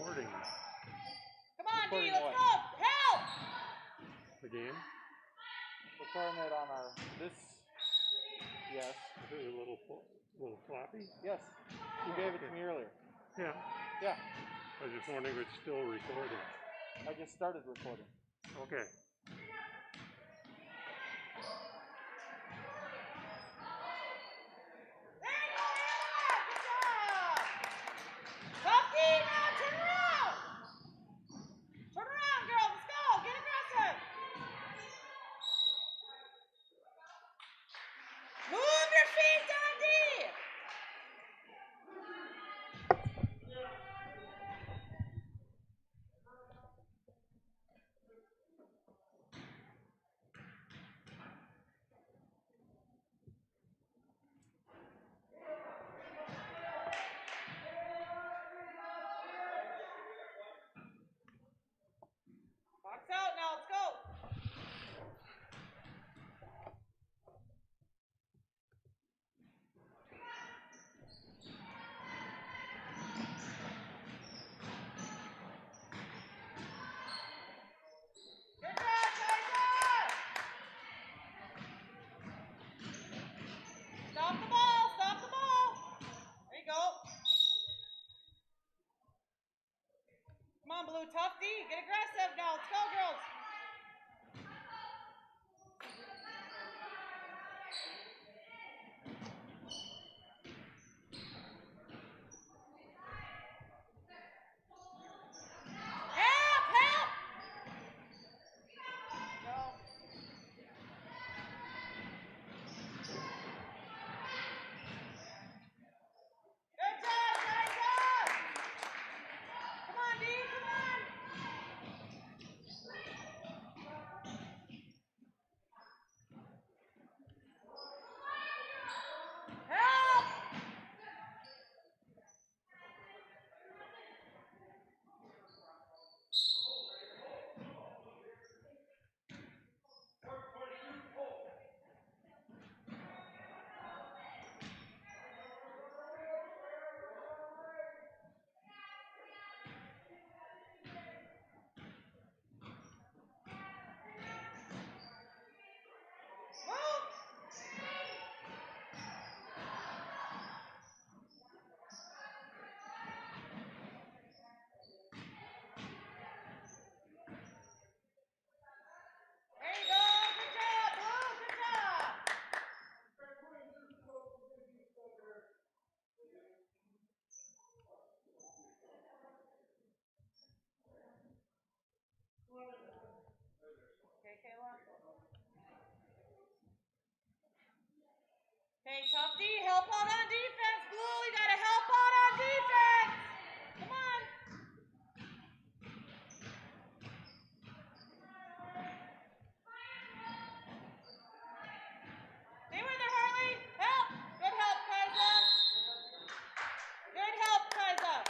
Recording. Come on, Recording D, let's what? go! Help! The game? Recording it on our, this, yes. Is it a little floppy? Yes, you gave it to me earlier. Yeah. Yeah. I was just wondering if it's still recording. I just started recording. Okay. Box out now, let's go. Good job, Tyson! Stop the ball, stop the ball. There you go. Come on, Blue, tough D, get aggressive now, let's go, girls. Okay, tough D, help out on defense, Blue. You gotta help out on defense. Come on. Stay with her, Harley. Help. Good help, Kaiza. Good help, Kaiza.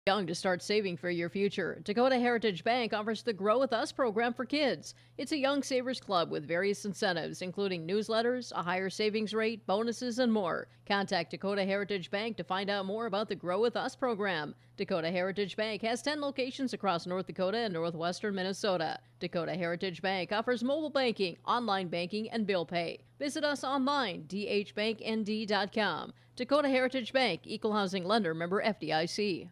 Young to start saving for your future. Dakota Heritage Bank offers the Grow With Us program for kids. It's a young savers club with various incentives, including newsletters, a higher savings rate, bonuses, and more. Contact Dakota Heritage Bank to find out more about the Grow With Us program. Dakota Heritage Bank has 10 locations across North Dakota and northwestern Minnesota. Dakota Heritage Bank offers mobile banking, online banking, and bill pay. Visit us online, dhbanknd.com. Dakota Heritage Bank, Equal Housing Lender, member FDIC.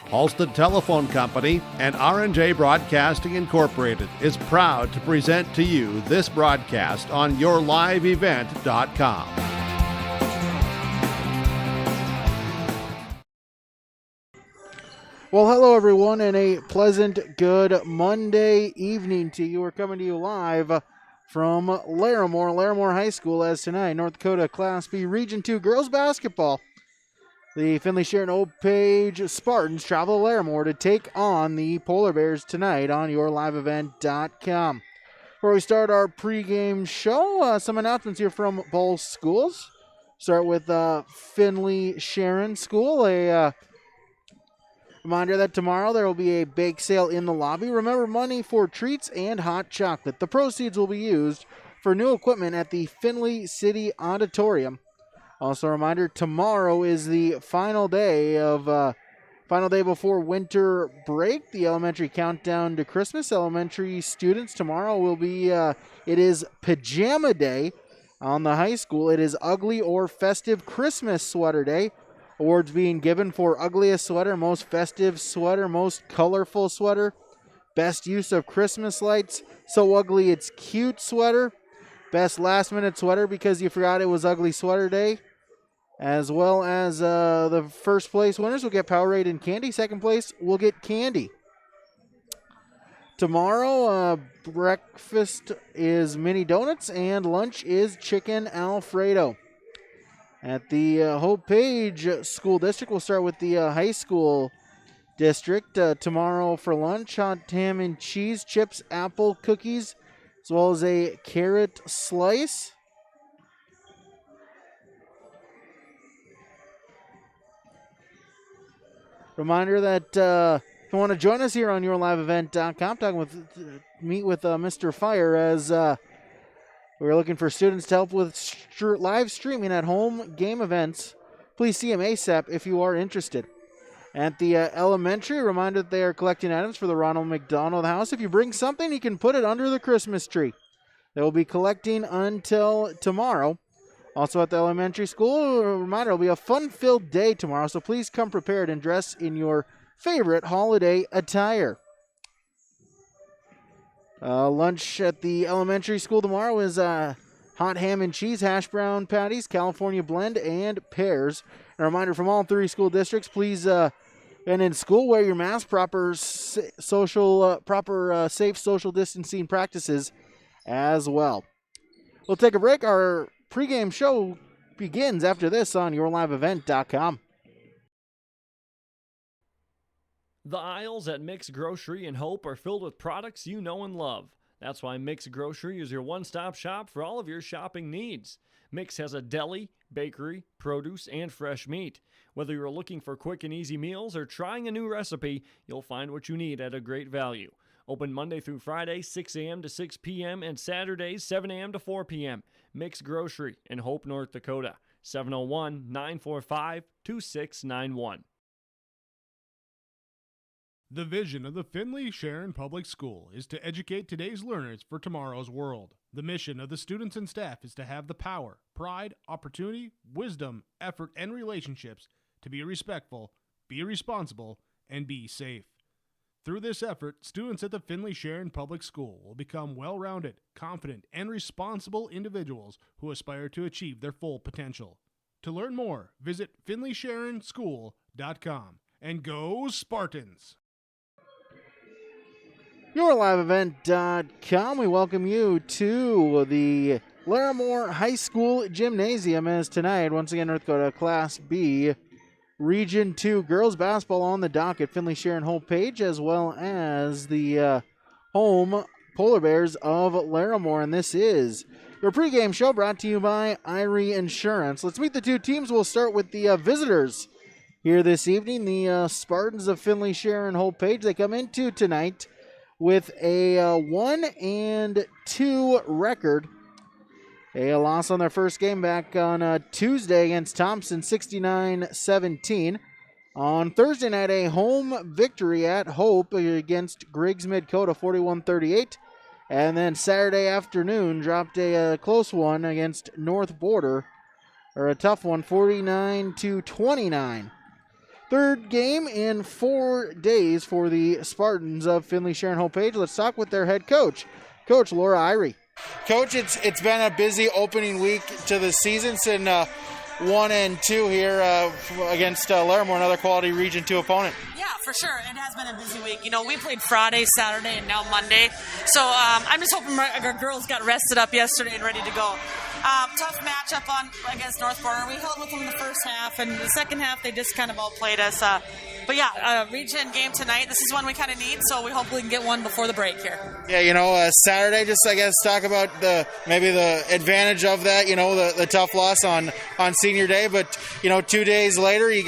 Halstead Telephone Company and R&J Broadcasting Incorporated is proud to present to you this broadcast on yourliveevent.com. Well, hello everyone, and a pleasant good Monday evening to you. We're coming to you live from Larimore High School, as tonight, North Dakota Class B Region 2 girls basketball. The Finley-Sharon-Hope-Page Spartans travel to Larimore to take on the Polar Bears tonight on yourliveevent.com. Before we start our pregame show, some announcements here from both schools. Start with Finley-Sharon School. A reminder that tomorrow there will be a bake sale in the lobby. Remember, money for treats and hot chocolate. The proceeds will be used for new equipment at the Finley City Auditorium. Also a reminder, tomorrow is the final day before winter break, the elementary countdown to Christmas. Elementary students, tomorrow will be, it is Pajama Day on the high school. It is Ugly or Festive Christmas Sweater Day. Awards being given for ugliest sweater, most festive sweater, most colorful sweater, best use of Christmas lights, so ugly it's cute sweater, best last minute sweater because you forgot it was Ugly Sweater Day, as well as the first place winners will get Powerade and candy. Second place will get candy. Tomorrow, breakfast is mini donuts and lunch is chicken Alfredo. At the Hope-Page School District, we'll start with the high school district. Tomorrow for lunch, hot ham and cheese, chips, apple, cookies, as well as a carrot slice. Reminder that if you want to join us here on yourliveevent.com, meet with Mr. Fire, as we're looking for students to help with live streaming at home game events. Please see him ASAP if you are interested. At the elementary, reminder that they are collecting items for the Ronald McDonald House. If you bring something, you can put it under the Christmas tree. They will be collecting until tomorrow. Also at the elementary school, a reminder, it will be a fun-filled day tomorrow, so please come prepared and dress in your favorite holiday attire. Lunch at the elementary school tomorrow is hot ham and cheese, hash brown patties, California blend, and pears. And a reminder from all three school districts, please, and in school, wear your mask, safe social distancing practices as well. We'll take a break. Our pregame show begins after this on yourliveevent.com. The aisles at Mix Grocery and Hope are filled with products you know and love. That's why Mix Grocery is your one-stop shop for all of your shopping needs. Mix has a deli, bakery, produce, and fresh meat. Whether you're looking for quick and easy meals or trying a new recipe, you'll find what you need at a great value. Open Monday through Friday, 6 a.m. to 6 p.m. and Saturdays, 7 a.m. to 4 p.m. Mix Grocery in Hope, North Dakota, 701-945-2691. The vision of the Finley-Sharon Public School is to educate today's learners for tomorrow's world. The mission of the students and staff is to have the power, pride, opportunity, wisdom, effort, and relationships to be respectful, be responsible, and be safe. Through this effort, students at the Finley-Sharon Public School will become well-rounded, confident, and responsible individuals who aspire to achieve their full potential. To learn more, visit finleysharonschool.com. And go Spartans! yourliveevent.com. We welcome you to the Larimore High School Gymnasium, as tonight, once again, North Dakota Class B Region 2 girls basketball on the docket. Finley-Sharon-Hope-Page, as well as the home Polar Bears of Larimore. And this is your pregame show brought to you by Irie Insurance. Let's meet the two teams. We'll start with the visitors here this evening. The Spartans of Finley-Sharon-Hope-Page. They come into tonight with a 1-2 record. A loss on their first game back on Tuesday against Thompson, 69-17. On Thursday night, a home victory at Hope against Griggs Mid-Coda, 41-38. And then Saturday afternoon, dropped a close one against North Border, or a tough one, 49-29. Third game in 4 days for the Spartans of Finley-Sharon-Hope-Page. Let's talk with their head coach, Coach Laura Irie. Coach, it's been a busy opening week to the season, and 1-2 here against Larimore, another quality Region 2 opponent. Yeah, for sure. It has been a busy week. You know, we played Friday, Saturday, and now Monday. So I'm just hoping our girls got rested up yesterday and ready to go. Tough matchup against North Border. We held with them in the first half, and the second half they just kind of outplayed us. But yeah, region game tonight. This is one we kind of need, so we hope we can get one before the break here. Yeah, you know, Saturday, just I guess talk about maybe the advantage of that. You know, the tough loss on Senior Day, but you know, 2 days later, you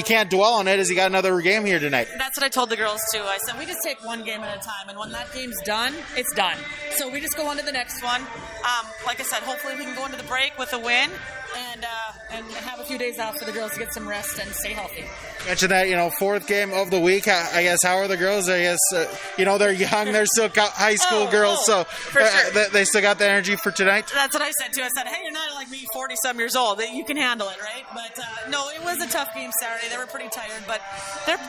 can't dwell on it as you got another game here tonight. That's what I told the girls too. I said we just take one game at a time, and when that game's done, it's done. So we just go on to the next one. Like I said, hopefully we can go into the break with a win and have a few days off for the girls to get some rest and stay healthy. Mentioned that, you know, fourth game of the week. I guess, how are the girls? I guess, you know, they're young. They're still high school girls, so sure. They still got the energy for tonight? That's what I said, too. I said, hey, you're not like me, 40-some years old. You can handle it, right? But, no, it was a tough game Saturday. They were pretty tired, but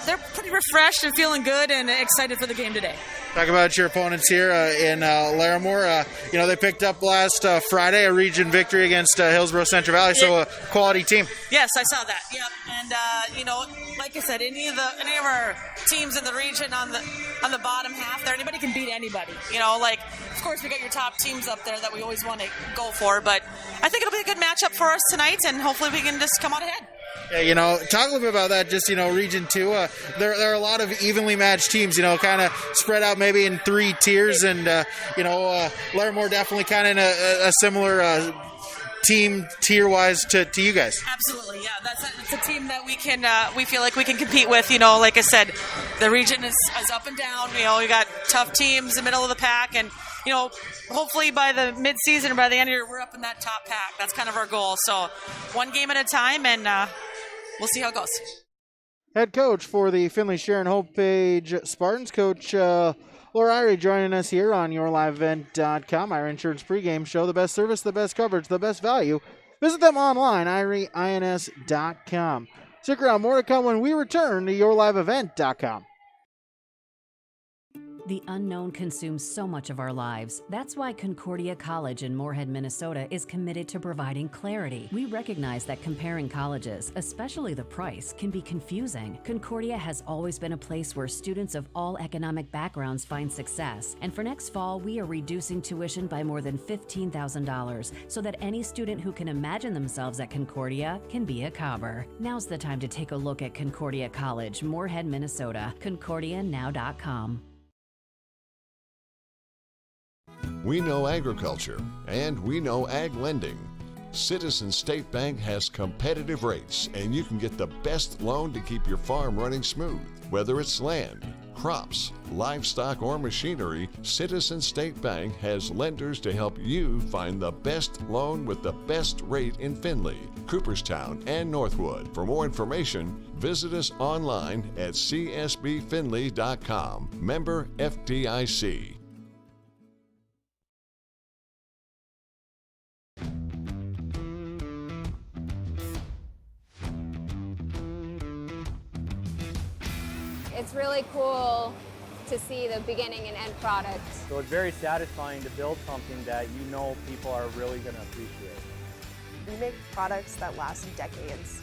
they're pretty refreshed and feeling good and excited for the game today. Talk about your opponents here in Larimore. You know, they picked up last Friday a region victory against Hillsborough Central Valley, so a quality team. Yes, I saw that. Yep. And you know, like I said, any of our teams in the region on the bottom half there, anybody can beat anybody. You know, like of course we got your top teams up there that we always want to go for, but I think it'll be a good matchup for us tonight, and hopefully we can just come out ahead. Yeah, you know, talk a little bit about that. Just, you know, Region 2, there are a lot of evenly matched teams, you know, kind of spread out maybe in 3 tiers, and, you know, Larimore definitely kind of in a similar team tier-wise to you guys. Absolutely, yeah. It's a team that we feel like we can compete with. You know, like I said, the region is up and down. You know, we got tough teams in the middle of the pack, and you know, hopefully by the mid-season or by the end of the year, we're up in that top pack. That's kind of our goal. So one game at a time, and we'll see how it goes. Head coach for the Finley-Sharon-Hope-Page Spartans, Coach Laura Irie, joining us here on YourLiveEvent.com, our insurance pregame show. The best service, the best coverage, the best value. Visit them online, IrieINS.com. Stick around, more to come when we return to YourLiveEvent.com. The unknown consumes so much of our lives. That's why Concordia College in Moorhead, Minnesota is committed to providing clarity. We recognize that comparing colleges, especially the price, can be confusing. Concordia has always been a place where students of all economic backgrounds find success. And for next fall, we are reducing tuition by more than $15,000 so that any student who can imagine themselves at Concordia can be a Cobber. Now's the time to take a look at Concordia College, Moorhead, Minnesota. ConcordiaNow.com. We know agriculture, and we know ag lending. Citizen State Bank has competitive rates, and you can get the best loan to keep your farm running smooth. Whether it's land, crops, livestock, or machinery, Citizen State Bank has lenders to help you find the best loan with the best rate in Finley, Cooperstown, and Northwood. For more information, visit us online at csbfinley.com. Member FDIC. It's really cool to see the beginning and end product. So it's very satisfying to build something that you know people are really going to appreciate. We make products that last decades.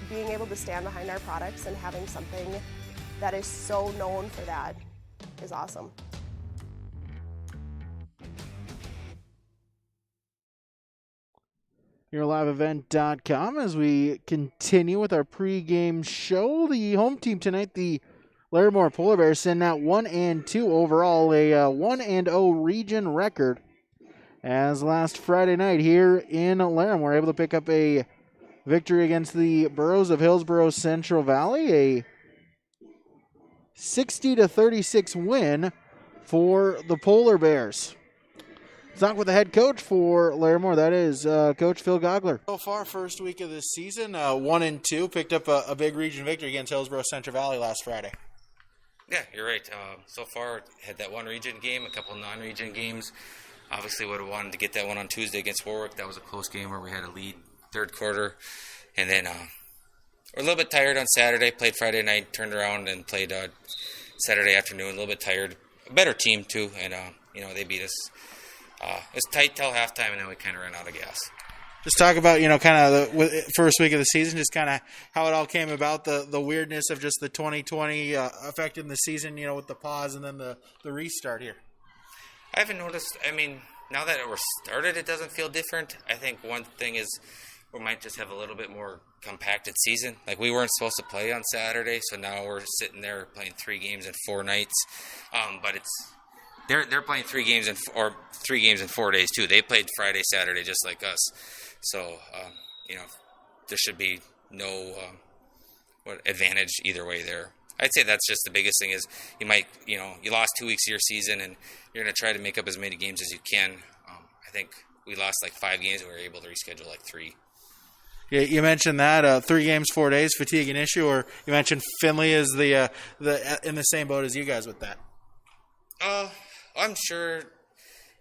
Being able to stand behind our products and having something that is so known for that is awesome. YourLiveEvent.com as we continue with our pregame show. The home team tonight, the Larimore Polar Bears, send out 1-2 overall, a 1-0 region record. As last Friday night here in Larimore, able to pick up a victory against the Burros of Hillsborough Central Valley, a 60-36 win for the Polar Bears. Let's talk with the head coach for Larimore. That is Coach Phil Gogler. So far, first week of the season, 1-2, picked up a big region victory against Hillsborough Central Valley last Friday. Yeah, you're right. So far, had that one region game, a couple non-region games. Obviously, would have wanted to get that one on Tuesday against Warwick. That was a close game where we had a lead third quarter. And then we're a little bit tired on Saturday. Played Friday night, turned around and played Saturday afternoon. A little bit tired. A better team too, and they beat us. It was tight till halftime, and then we kind of ran out of gas. Just talk about, kind of the first week of the season, just kind of how it all came about, the weirdness of just the 2020 affecting the season, with the pause and then the restart here. I haven't noticed. I mean, now that we're started, it doesn't feel different. I think one thing is we might just have a little bit more compacted season. Like, we weren't supposed to play on Saturday, so now we're sitting there playing 3 games in 4 nights. But they're playing 3 games in 4 days too. They played Friday, Saturday, just like us. So, there should be no advantage either way there. I'd say that's just the biggest thing is you lost 2 weeks of your season and you're going to try to make up as many games as you can. I think we lost like 5 games and we were able to reschedule like 3. Yeah, you mentioned that 3 games, 4 days, fatigue an issue, or you mentioned Finley is the in the same boat as you guys with that. I'm sure.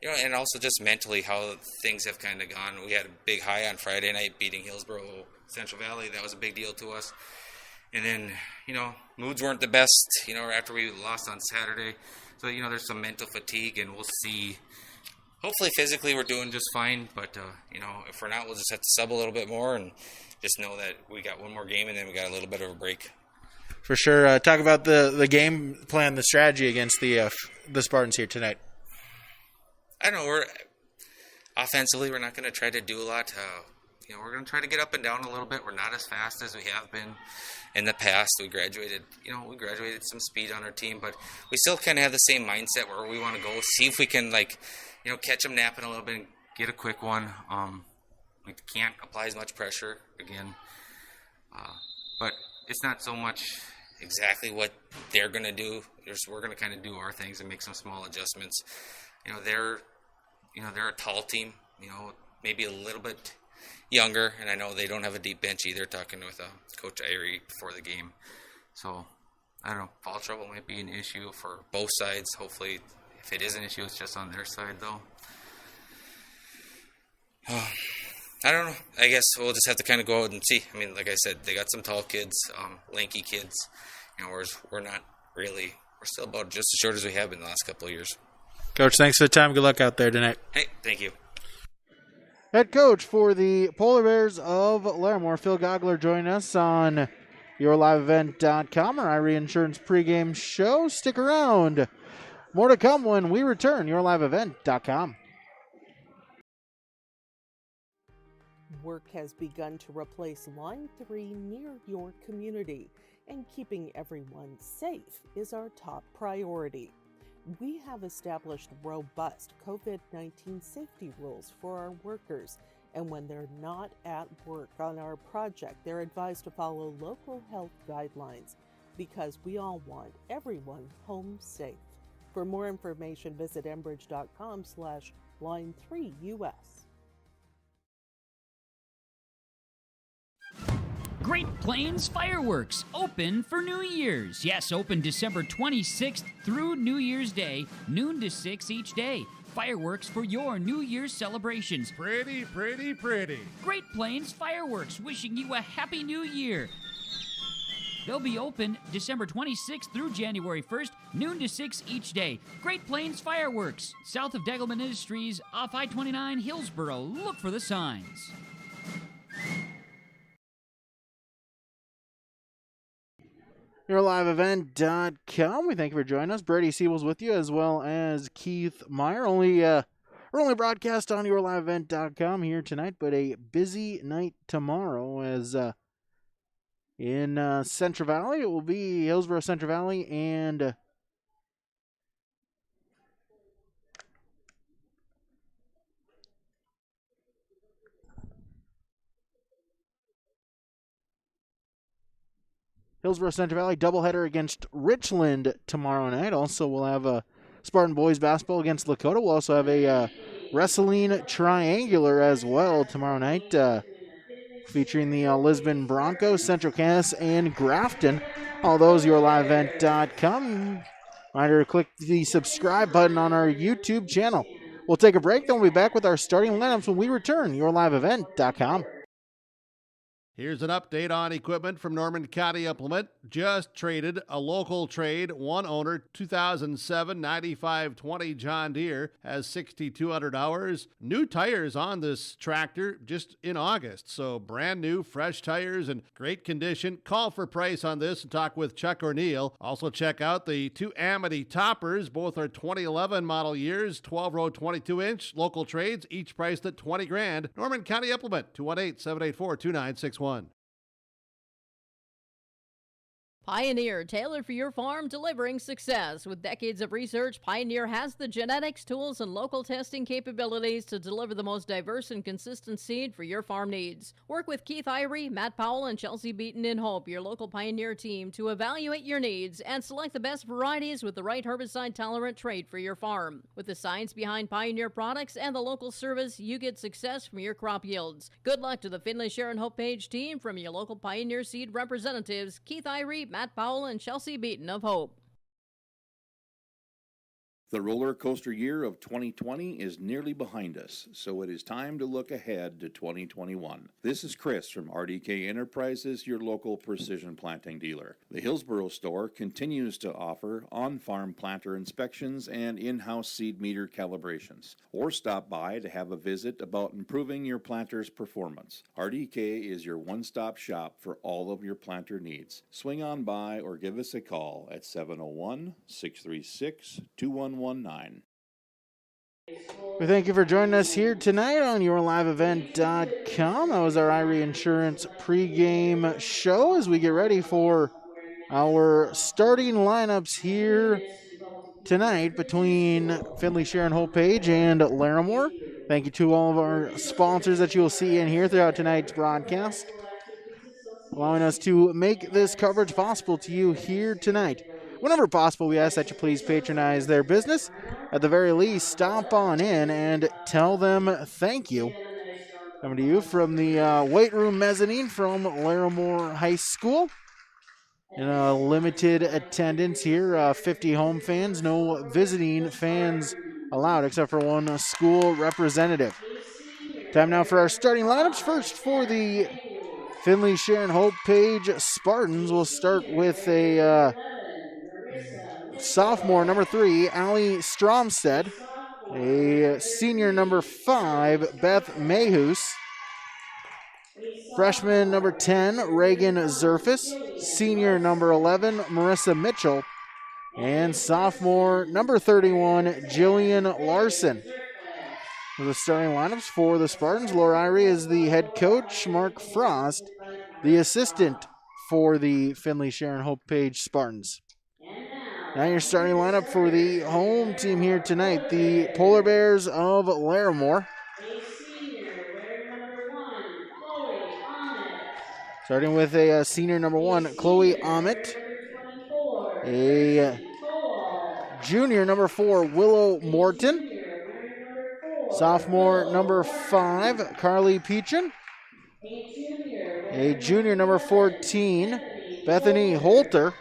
And also just mentally how things have kind of gone. We had a big high on Friday night beating Hillsboro Central Valley. That was a big deal to us. And then, moods weren't the best, after we lost on Saturday. So, there's some mental fatigue, and we'll see. Hopefully physically we're doing just fine. But, if we're not, we'll just have to sub a little bit more and just know that we got one more game and then we got a little bit of a break. For sure. Talk about the game plan, the strategy against the Spartans here tonight. I don't know. Offensively, we're not going to try to do a lot. We're going to try to get up and down a little bit. We're not as fast as we have been in the past. We graduated some speed on our team, but we still kind of have the same mindset where we want to go. See if we can, catch them napping a little bit and get a quick one. We can't apply as much pressure again. But it's not so much exactly what they're going to do. We're going to kind of do our things and make some small adjustments. They're a tall team, maybe a little bit younger, and I know they don't have a deep bench either, talking with Coach Irie before the game. So, I don't know, foul trouble might be an issue for both sides. Hopefully, if it is an issue, it's just on their side, though. I don't know. I guess we'll just have to kind of go out and see. I mean, like I said, they got some tall kids, lanky kids, whereas we're not really. We're still about just as short as we have been the last couple of years. Coach, thanks for the time. Good luck out there tonight. Hey, thank you. Head coach for the Polar Bears of Larimore, Phil Gogler, joining us on YourLiveEvent.com, our Irie Insurance pregame show. Stick around. More to come when we return. YourLiveEvent.com. Work has begun to replace Line 3 near your community, and keeping everyone safe is our top priority. We have established robust COVID-19 safety rules for our workers, and when they're not at work on our project, they're advised to follow local health guidelines because we all want everyone home safe. For more information, visit enbridge.com/line3us. Great Plains Fireworks, open for New Year's. Yes, open December 26th through New Year's Day, noon to 6 each day. Fireworks for your New Year's celebrations. Pretty, pretty, pretty. Great Plains Fireworks, wishing you a Happy New Year. They'll be open December 26th through January 1st, noon to 6 each day. Great Plains Fireworks, south of Degelman Industries, off I-29, Hillsboro. Look for the signs. YourLiveEvent.com. We thank you for joining us. Brady Siebel's with you, as well as Keith Meyer. We're only broadcast on YourLiveEvent.com here tonight, but a busy night tomorrow as in Central Valley. It will be Hillsboro Central Valley and Hillsboro Central Valley doubleheader against Richland tomorrow night. Also, we'll have a Spartan boys basketball against Lakota. We'll also have a wrestling triangular as well tomorrow night, featuring the Lisbon Broncos, Central Cass, and Grafton. All those, YourLiveEvent.com. Reminder to click the subscribe button on our YouTube channel. We'll take a break, then we'll be back with our starting lineups when we return. YourLiveEvent.com. Here's an update on equipment from Norman County Implement. Just traded a local trade, one owner, 2007 9520 John Deere, has 6,200 hours. New tires on this tractor just in August, so brand new, fresh tires in great condition. Call for price on this and talk with Chuck O'Neill. Also check out the two Amity toppers. Both are 2011 model years, 12-row 22-inch local trades, each priced at $20,000. Norman County Implement, 218-784-2961. Pioneer, tailored for your farm, delivering success. With decades of research, Pioneer has the genetics, tools, and local testing capabilities to deliver the most diverse and consistent seed for your farm needs. Work with Keith Irie, Matt Powell, and Chelsea Beaton in Hope, your local Pioneer team, to evaluate your needs and select the best varieties with the right herbicide-tolerant trait for your farm. With the science behind Pioneer products and the local service, you get success from your crop yields. Good luck to the Finley-Sharon-Hope-Page team from your local Pioneer seed representatives, Keith Irie, Matt Powell, and Chelsea Beaton of Hope. The roller coaster year of 2020 is nearly behind us, so it is time to look ahead to 2021. This is Chris from RDK Enterprises, your local precision planting dealer. The Hillsboro store continues to offer on-farm planter inspections and in-house seed meter calibrations, or stop by to have a visit about improving your planter's performance. RDK is your one-stop shop for all of your planter needs. Swing on by or give us a call at 701-636-2119. We thank you for joining us here tonight on YourLiveEvent.com. That was our Irie Insurance pregame show as we get ready for our starting lineups here tonight between Finley-Sharon-Hope-Page and Larimore. Thank you to all of our sponsors that you will see in here throughout tonight's broadcast, allowing us to make this coverage possible to you here tonight. Whenever possible, we ask that you please patronize their business. At the very least, stop on in and tell them thank you. Coming to you from the weight room mezzanine from Larimore High School. In a limited attendance here, 50 home fans, no visiting fans allowed except for one school representative. Time now for our starting lineups. First for the Finley-Sharon-Hope-Page Spartans, we'll start with a sophomore, number 3, Allie Stromstead. A senior, number 5, Beth Mayhus. Freshman, number 10, Reagan Zerfus. Senior, number 11, Marissa Mitchell. And sophomore, number 31, Jillian Larson. The starting lineups for the Spartans. Laura Irie is the head coach. Mark Frost, the assistant for the Finley-Sharon-Hope-Page Spartans. Now your starting lineup for the home team here tonight, the Polar Bears of Larimore. Starting with a senior, number 1, Chloe Ahmet. A junior, number 4, Willow Morton. Sophomore, number 5, Carly Peachin. A junior, number 14, Bethany Holter.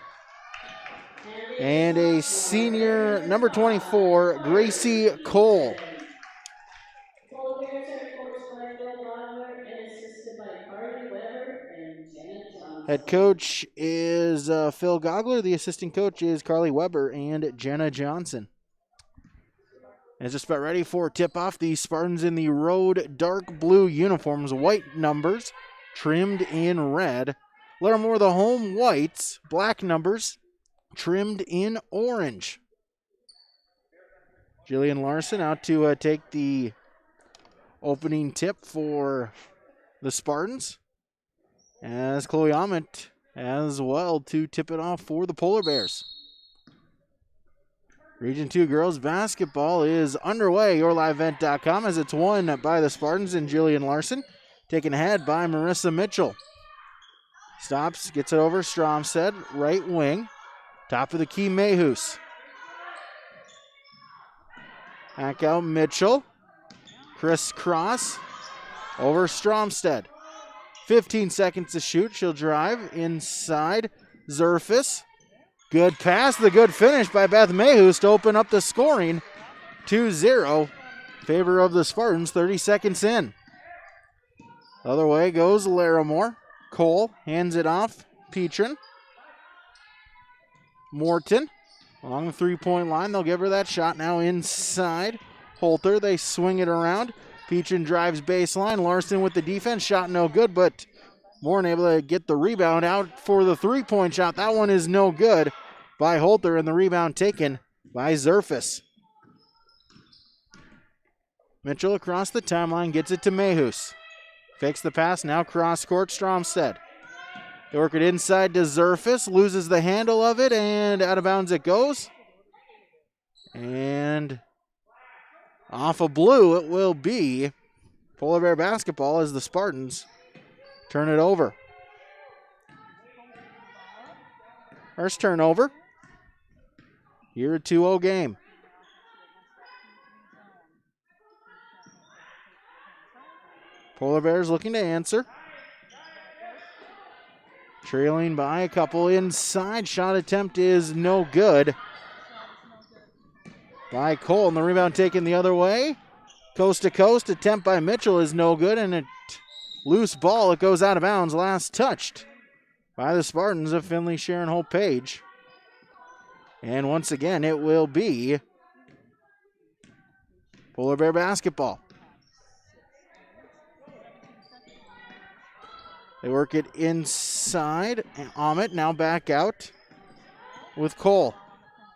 And a senior, number 24, Gracie Cole. Head coach is Phil Gogler. The assistant coach is Carly Weber and Jenna Johnson. And just about ready for tip-off. The Spartans in the road dark blue uniforms, white numbers, trimmed in red. Larimore the home whites, black numbers, trimmed in orange. Jillian Larson out to take the opening tip for the Spartans, as Chloe Ahmet as well to tip it off for the Polar Bears. Region 2 girls basketball is underway. YourLiveEvent.com as it's won by the Spartans and Jillian Larson, taken ahead by Marissa Mitchell. Stops, gets it over, Stromstead, right wing. Top of the key, Mayhus. Back out, Mitchell. Crisscross over Stromstead. 15 seconds to shoot. She'll drive inside. Zerfus. Good pass. The good finish by Beth Mayhus to open up the scoring. 2-0. Favor of the Spartans. 30 seconds in. Other way goes Larimore. Cole hands it off. Petrin. Morton along the three-point line. They'll give her that shot now inside. Holter, they swing it around. Petrin drives baseline. Larson with the defense. Shot no good, but Moore able to get the rebound out for the three-point shot. That one is no good by Holter, and the rebound taken by Zerfus. Mitchell across the timeline, gets it to Mehus. Fakes the pass, now cross-court, Stromstead. They work it inside to Zerfus, loses the handle of it, and out of bounds it goes. And off of blue, it will be Polar Bear basketball as the Spartans turn it over. First turnover. Here a 2-0 game. Polar Bears looking to answer. Trailing by a couple inside. Shot attempt is no good by Cole, and the rebound taken the other way. Coast to coast. Attempt by Mitchell is no good, and a loose ball. It goes out of bounds. Last touched by the Spartans of Finley-Sharon-Hope-Page. And once again, it will be Polar Bear basketball. They work it inside. And Ahmet now back out with Cole.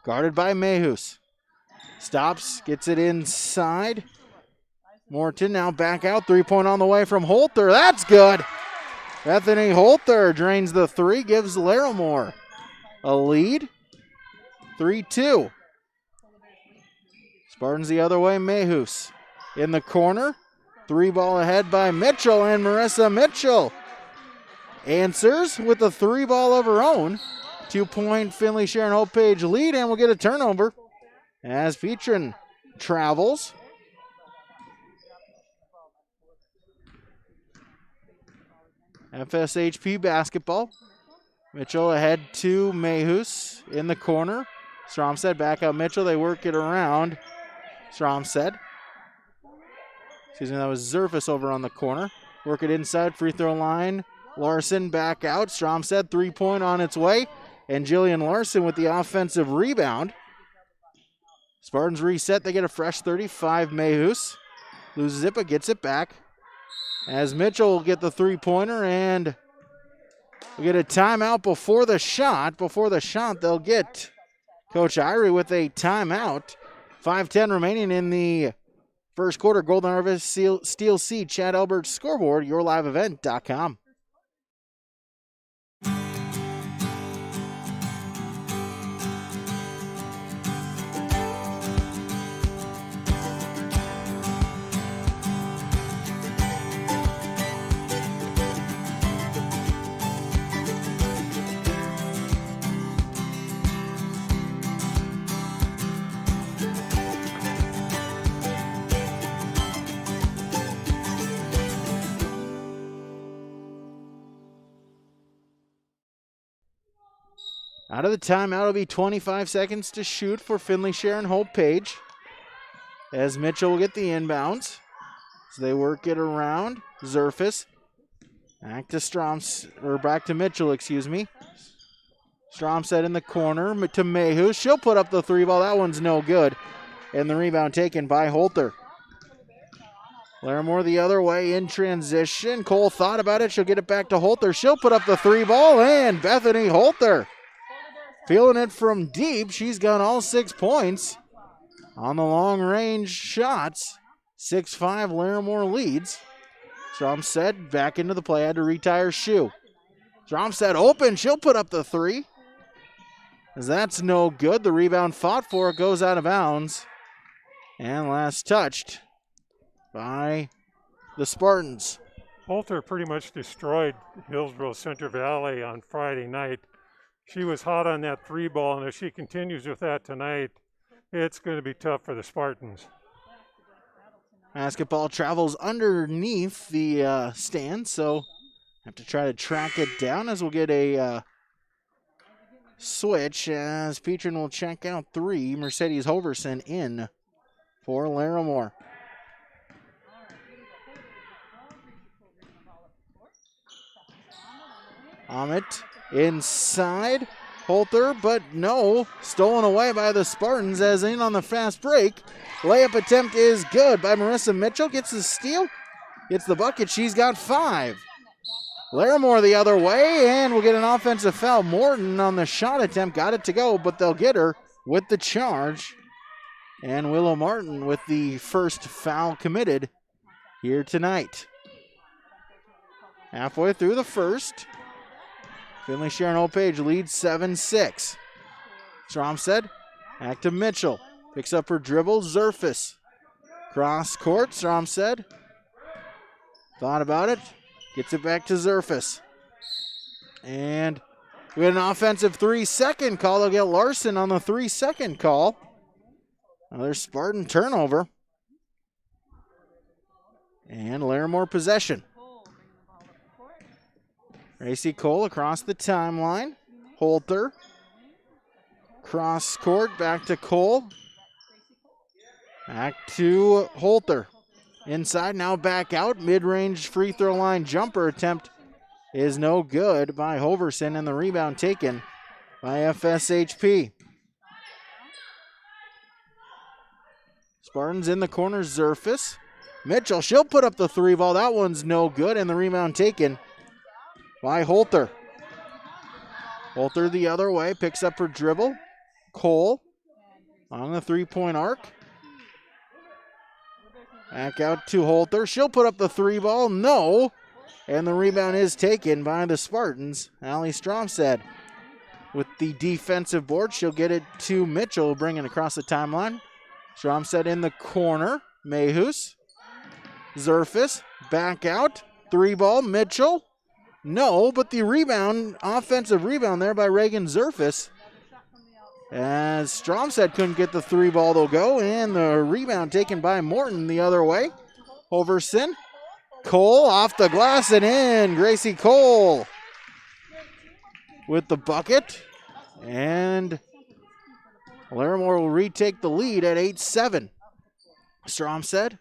Guarded by Mehus. Stops, gets it inside. Morton now back out. Three-point on the way from Holter. That's good. Bethany Holter drains the three, gives Larimore a lead. 3-2. Spartans the other way. Mehus in the corner. Three ball ahead by Mitchell, and Marissa Mitchell answers with a three ball of her own. 2-point Finley-Sharon-Hope-Page lead, and we'll get a turnover as Petrin travels. FSHP basketball. Mitchell ahead to Mehus in the corner. Stromstead back out Mitchell. They work it around. Stromstead. Excuse me, that was Zerfus over on the corner. Work it inside, free throw line. Larson back out. Stromstead, three-point on its way. And Jillian Larson with the offensive rebound. Spartans reset. They get a fresh 35. Mehus loses it, but gets it back. As Mitchell will get the three-pointer, and we'll get a timeout before the shot. Before the shot, they'll get Coach Irie with a timeout. 5:10 remaining in the first quarter. Golden Harvest Steel Sea Chad Albert scoreboard, yourliveevent.com. Out of the timeout, it'll be 25 seconds to shoot for Finley-Sharon-Hope-Page. As Mitchell will get the inbounds. So they work it around. Zerfus. Back to Mitchell, excuse me. Stromstead in the corner to Mehus. She'll put up the three ball. That one's no good. And the rebound taken by Holter. Larimore the other way in transition. Cole thought about it. She'll get it back to Holter. She'll put up the three ball, and Bethany Holter feeling it from deep. She's got all 6 points on the long-range shots. 6-5, Larimore leads. Stromstead back into the play. Had to retire shoe. Stromstead open. She'll put up the three. As that's no good. The rebound fought for. It goes out of bounds. And last touched by the Spartans. Holter pretty much destroyed Hillsborough Centre Valley on Friday night. She was hot on that three ball, and if she continues with that tonight, it's going to be tough for the Spartans. Basketball travels underneath the stand, so have to try to track it down as we'll get a switch as Petrin will check out three. Mercedes Hoverson in for Larimore. Amit inside. Holter, but no. Stolen away by the Spartans as in on the fast break. Layup attempt is good by Marissa Mitchell. Gets the steal. Gets the bucket. She's got 5. Larimore the other way, and we'll get an offensive foul. Morton on the shot attempt. Got it to go, but they'll get her with the charge. And Willow Martin with the first foul committed here tonight. Halfway through the first. Finley-Sharon-Hope-Page leads 7-6. Stromstead, back to Mitchell. Picks up her dribble, Zerfus. Cross court, Stromstead. Thought about it. Gets it back to Zerfus. And we had an offensive 3-second call. They'll get Larson on the 3-second call. Another Spartan turnover. And Larimore possession. Gracie Cole across the timeline. Holter. Cross court, back to Cole. Back to Holter. Inside, now back out. Mid-range free throw line jumper attempt is no good by Hoverson, and the rebound taken by FSHP. Spartans in the corner, Zerfus. Mitchell, she'll put up the 3 ball. That one's no good, and the rebound taken by Holter. Holter the other way, picks up her dribble. Cole on the 3-point arc. Back out to Holter. She'll put up the 3 ball. No. And the rebound is taken by the Spartans. Allie Stromstead with the defensive board. She'll get it to Mitchell, bringing it across the timeline. Stromstead in the corner. Mayhus. Zerfus. Back out. 3 ball. Mitchell. No, but the rebound, offensive rebound there by Reagan Zerfus. As Stromstead couldn't get the 3 ball to go, and the rebound taken by Morton the other way. Hoverson. Cole off the glass and in. Gracie Cole with the bucket. And Larimore will retake the lead at 8-7. Stromstead.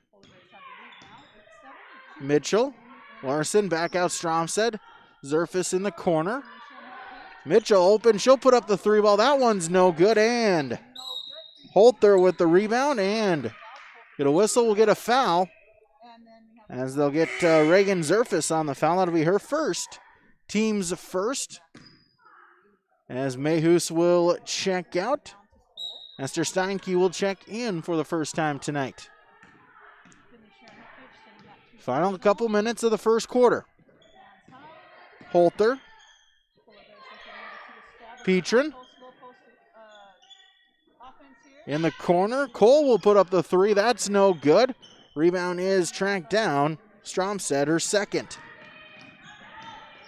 Mitchell. Larson back out Stromstead. Zerfus in the corner. Mitchell open. She'll put up the 3 ball. That one's no good. And Holter with the rebound. And get a whistle. We'll get a foul. As they'll get Reagan Zerfus on the foul. That'll be her first. Team's first. As Mayhus will check out. Esther Steinke will check in for the first time tonight. Final couple minutes of the first quarter. Holter. Petrin. In the corner. Cole will put up the 3. That's no good. Rebound is tracked down. Stromstead, her second.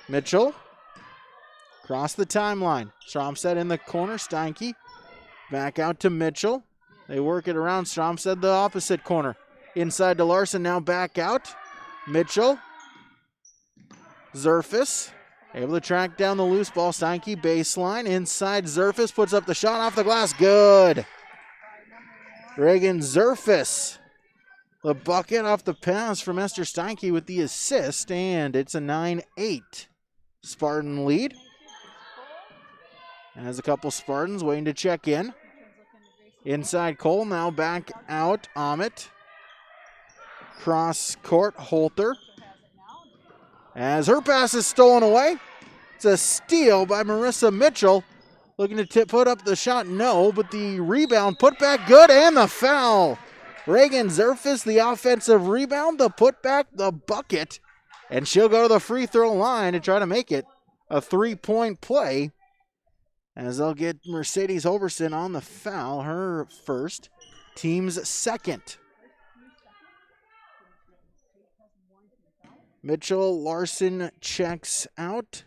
Mitchell. Across the timeline. Stromstead in the corner. Steinke. Back out to Mitchell. They work it around. Stromstead the opposite corner. Inside to Larson. Now back out. Mitchell. Zerfus. Able to track down the loose ball. Steinke baseline. Inside Zerfus puts up the shot off the glass. Good. Reagan Zerfus. The bucket off the pass from Esther Steinke with the assist. And it's a 9-8 Spartan lead. As a couple Spartans waiting to check in. Inside Cole. Now back out. Amit. Cross court, Holter. As her pass is stolen away. It's a steal by Marissa Mitchell. Looking to put up the shot, no, but the rebound put back good, and the foul. Reagan Zerfus, the offensive rebound, the putback, the bucket. And she'll go to the free throw line to try to make it a 3-point play. As they'll get Mercedes Hoverson on the foul, her first, team's second. Mitchell Larson checks out.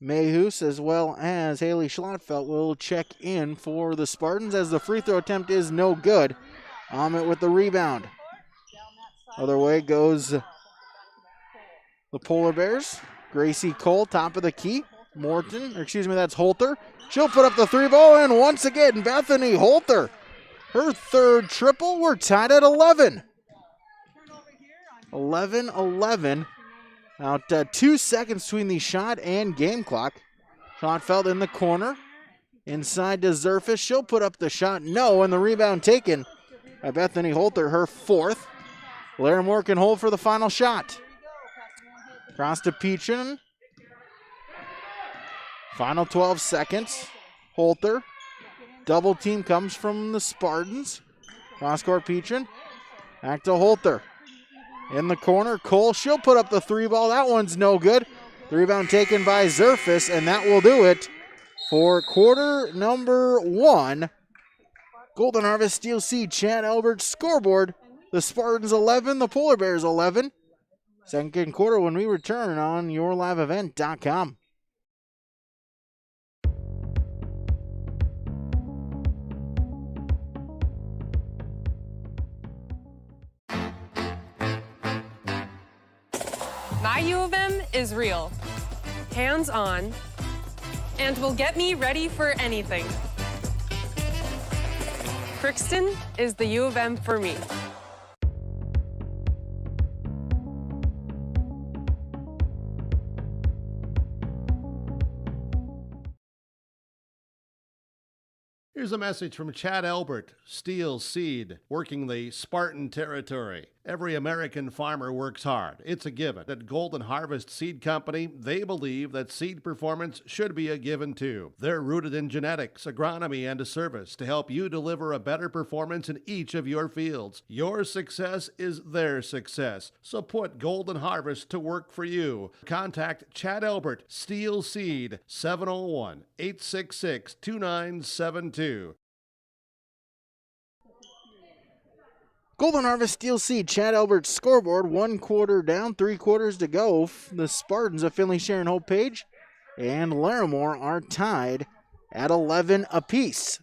Mayhus as well as Haley Schlotfeld will check in for the Spartans as the free throw attempt is no good. Amit with the rebound. Other way goes the Polar Bears. Gracie Cole, top of the key. That's Holter. She'll put up the 3 ball, and once again, Bethany Holter. Her third triple. We're tied at 11. 11-11 About 2 seconds between the shot and game clock. Schottfeld in the corner. Inside to Zerfus. She'll put up the shot. No, and the rebound taken by Bethany Holter, her fourth. Larimore can hold for the final shot. Cross to Peachin. Final 12 seconds. Holter. Double team comes from the Spartans. Cross court Peachin. Back to Holter. In the corner, Cole. She'll put up the three ball. That one's no good. The rebound taken by Zerfus, and that will do it for quarter number 1. Golden Harvest Steel Seed Chad Albert scoreboard. The Spartans 11, the Polar Bears 11. Second quarter when we return on yourliveevent.com. My U of M is real, hands-on, and will get me ready for anything. Crookston is the U of M for me. Here's a message from Chad Albert, Steel Seed, working the Spartan territory. Every American farmer works hard. It's a given. At Golden Harvest Seed Company, they believe that seed performance should be a given too. They're rooted in genetics, agronomy, and a service to help you deliver a better performance in each of your fields. Your success is their success. So put Golden Harvest to work for you. Contact Chad Albert, Steel Seed, 701-866-2972. Golden Harvest Steel Seed, Chad Albert's scoreboard, 1 quarter down, 3 quarters to go. The Spartans of Finley-Sharon-Hope-Page and Larimore are tied at 11 apiece.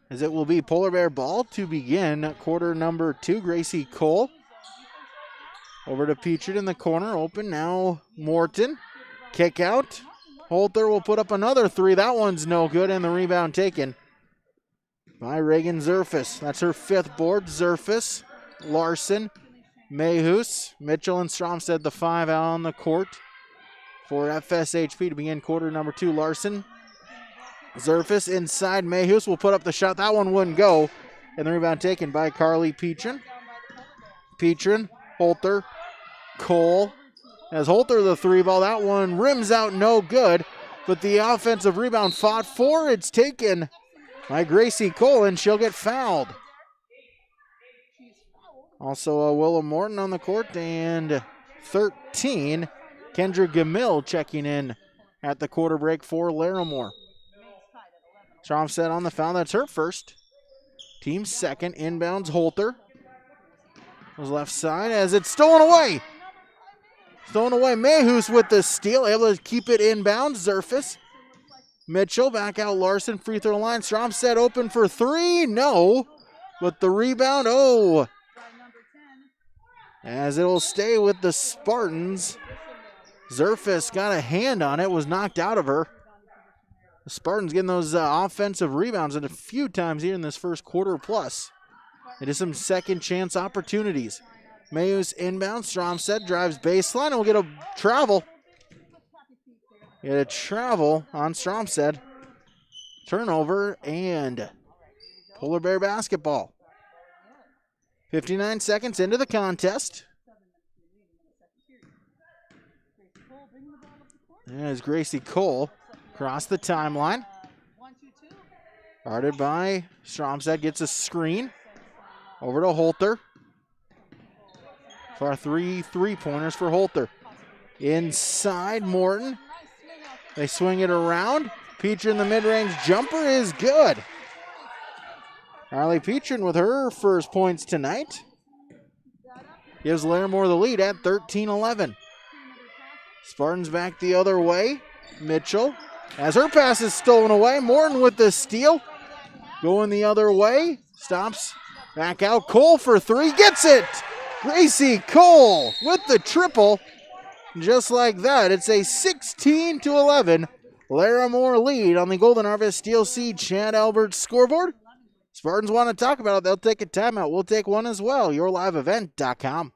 As it will be Polar Bear ball to begin quarter number 2. Gracie Cole over to Peachard in the corner, open now. Morton, kick out. Holter will put up another three. That one's no good, and the rebound taken by Reagan Zerfus. That's her 5th board. Zerfus, Larson, Mayhus, Mitchell, and Stromstead, the 5 out on the court for FSHP to begin quarter number 2. Larson, Zerfus inside. Mayhus will put up the shot. That one wouldn't go, and the rebound taken by Carly Peachrin. Peachrin, Holter, Cole. As Holter the three ball, that one rims out, no good. But the offensive rebound fought for. It's taken by Gracie Cole, and she'll get fouled. Also Willa Morton on the court, and 13, Kendra Gamil checking in at the quarter break for Larimore. Stromstead on the foul. That's her first. Team second. Inbounds Holter. Goes left side as it's stolen away. Stolen away. Mayhus with the steal, able to keep it inbounds. Zerfus. Mitchell back out. Larson, free throw line. Stromstead open for 3. No. But the rebound, as it will stay with the Spartans. Zerfus got a hand on it, was knocked out of her. The Spartans getting those offensive rebounds a few times here in this first quarter plus. It is some second chance opportunities. Mayus inbound. Stromstead drives baseline and we'll get a travel. Get a travel on Stromstead. Turnover and Polar Bear basketball. 59 seconds into the contest. As Gracie Cole across the timeline. Guarded by Stromstead, gets a screen. Over to Holter. For 3 3-pointers for Holter. Inside, Morton. They swing it around. Peachrin, the mid-range jumper is good. Harley Peachrin with her first points tonight. Gives Larimore the lead at 13-11. Spartans back the other way. Mitchell, as her pass is stolen away. Morton with the steal. Going the other way. Stops. Back out. Cole for 3. Gets it! Gracie Cole with the triple. Just like that, it's a 16-11 Larimore lead on the Golden Harvest Steel Seed Chad Albert scoreboard. Spartans want to talk about it, they'll take a timeout. We'll take one as well. YourLiveEvent.com.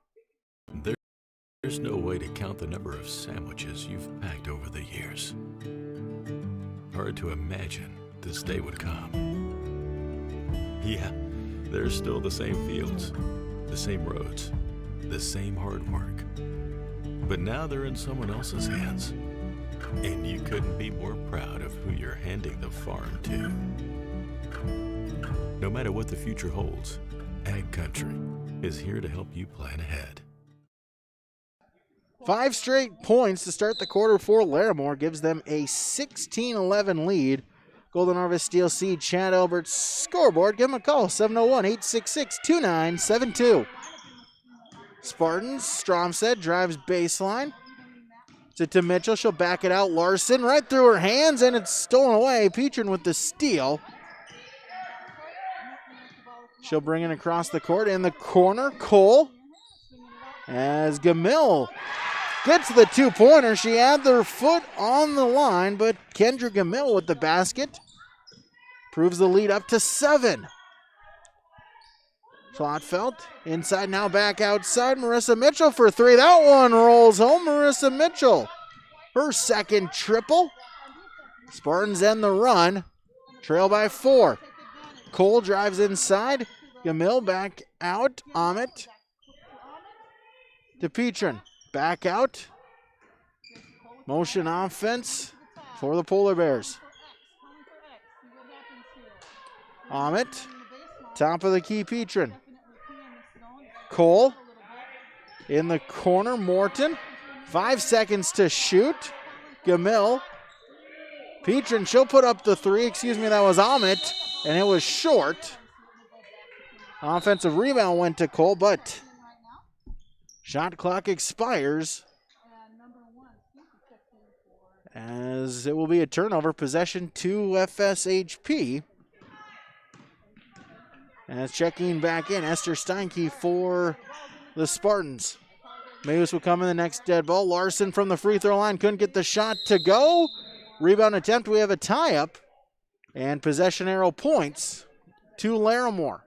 There's no way to count the number of sandwiches you've packed over the years. Hard to imagine this day would come. Yeah, there's still the same fields, the same roads, the same hard work. But now they're in someone else's hands. And you couldn't be more proud of who you're handing the farm to. No matter what the future holds, Ag Country is here to help you plan ahead. 5 straight points to start the quarter for Larimore gives them a 16-11 lead. Golden Harvest Steel Seed, Chad Albert's scoreboard. Give them a call, 701-866-2972. Spartans, Stromstead drives baseline. To Mitchell, she'll back it out. Larson right through her hands, and it's stolen away. Petrin with the steal. She'll bring it across the court. In the corner, Cole. As Gamil gets the 2-pointer. She had her foot on the line, but Kendra Gamil with the basket proves the lead up to 7. Slotfeld inside, now back outside. Marissa Mitchell for 3. That one rolls home. Marissa Mitchell, her second triple. Spartans end the run. Trail by 4. Cole drives inside. Gamil back out. Amit to Petrin. Back out. Motion offense for the Polar Bears. Amit, top of the key, Petrin. Cole in the corner, Morton. 5 seconds to shoot. Gamil. Petrin, she'll put up the 3. That was Amit, and it was short. Offensive rebound went to Cole, but shot clock expires as it will be a turnover. Possession to FSHP. As checking back in, Esther Steinke for the Spartans. Mayus will come in the next dead ball. Larson from the free throw line couldn't get the shot to go. Rebound attempt. We have a tie-up. And possession arrow points to Larimore.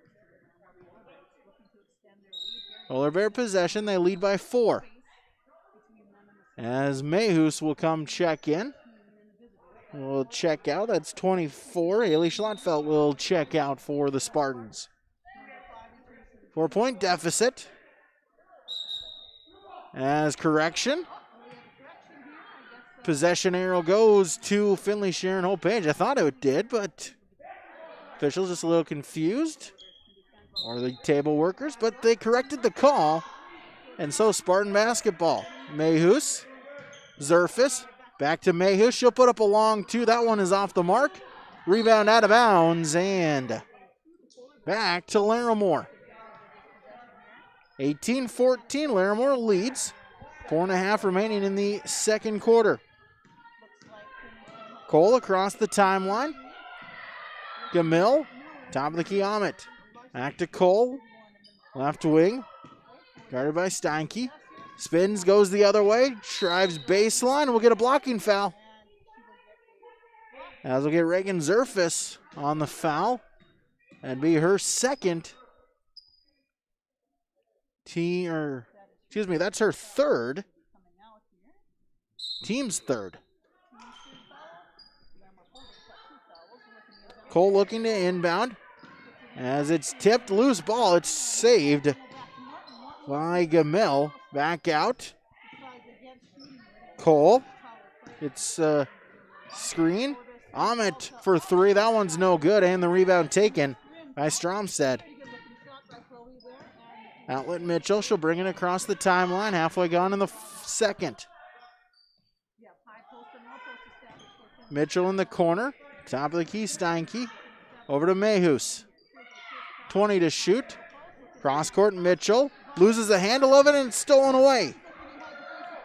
Polar Bear possession. They lead by 4. As Mayhus will come check in. Will check out. That's 24. Haley Schlotfeld will check out for the Spartans. 4-point deficit. As correction. Possession arrow goes to Finley-Sharon-Hope-Page. I thought it did, but officials just a little confused. Or the table workers, but they corrected the call. And so Spartan basketball. Mayhus. Zerfis. Back to Mayhus. She'll put up a long 2. That one is off the mark. Rebound out of bounds. And back to Larimore. 18-14. Larimore leads. 4.5 remaining in the second quarter. Cole across the timeline. Gamil. Top of the key, Amit. Back to Cole. Left wing. Guarded by Steinke. Spins, goes the other way. Drives baseline. We'll get a blocking foul. As we'll get Reagan Zerfis on the foul. That'd be her second. That's her third. Team's third. Cole looking to inbound. As it's tipped, loose ball. It's saved by Gamil. Back out. Cole. It's screen. Amit for 3. That one's no good. And the rebound taken by Stromstead. Outlet Mitchell. She'll bring it across the timeline. Halfway gone in the second. Mitchell in the corner. Top of the key, Steinke. Over to Mayhus. 20 to shoot. Cross court, Mitchell. Loses the handle of it and it's stolen away.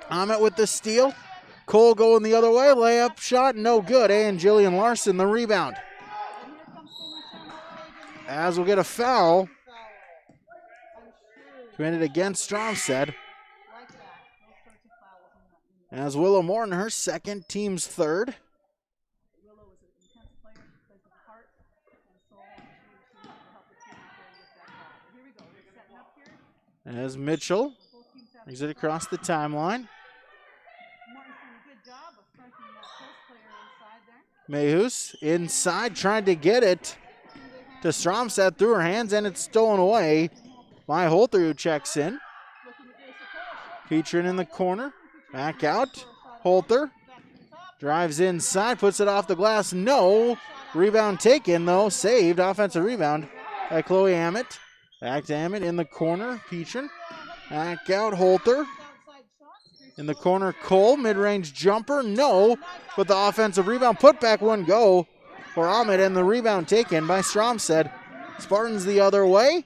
Amit with the steal. Cole going the other way. Layup shot, no good. And Jillian Larson the rebound. As we'll get a foul. Committed against Stromstead. As Willow Morton, her second, team's third. As Mitchell brings it across the timeline. Mayhus inside, trying to get it to Stromstad through her hands, and it's stolen away by Holter, who checks in. Petrin in the corner, back out. Holter drives inside, puts it off the glass. No. Rebound taken, though. Saved. Offensive rebound by Chloe Ammett. Back to Ammett in the corner. Petrin. Back out. Holter. In the corner, Cole. Mid-range jumper. No. But the offensive rebound. Put back one go for Ammett, and the rebound taken by Stromstad. Spartans the other way.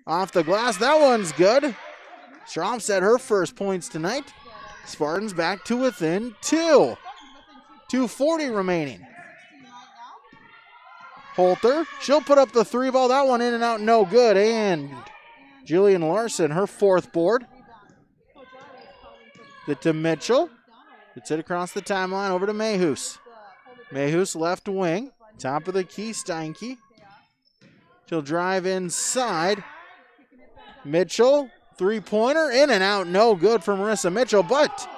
Off the glass. That one's good. Stromstad, her first points tonight. Spartans back to within 2. 2:40 remaining. Holter, she'll put up the 3 ball. That one in and out, no good. And Jillian Larson, her 4th board. Get to Mitchell. Gets it across the timeline over to Mayhus. Mayhus left wing. Top of the key, Steinke. She'll drive inside. Mitchell, 3-pointer, in and out, no good for Marissa Mitchell, but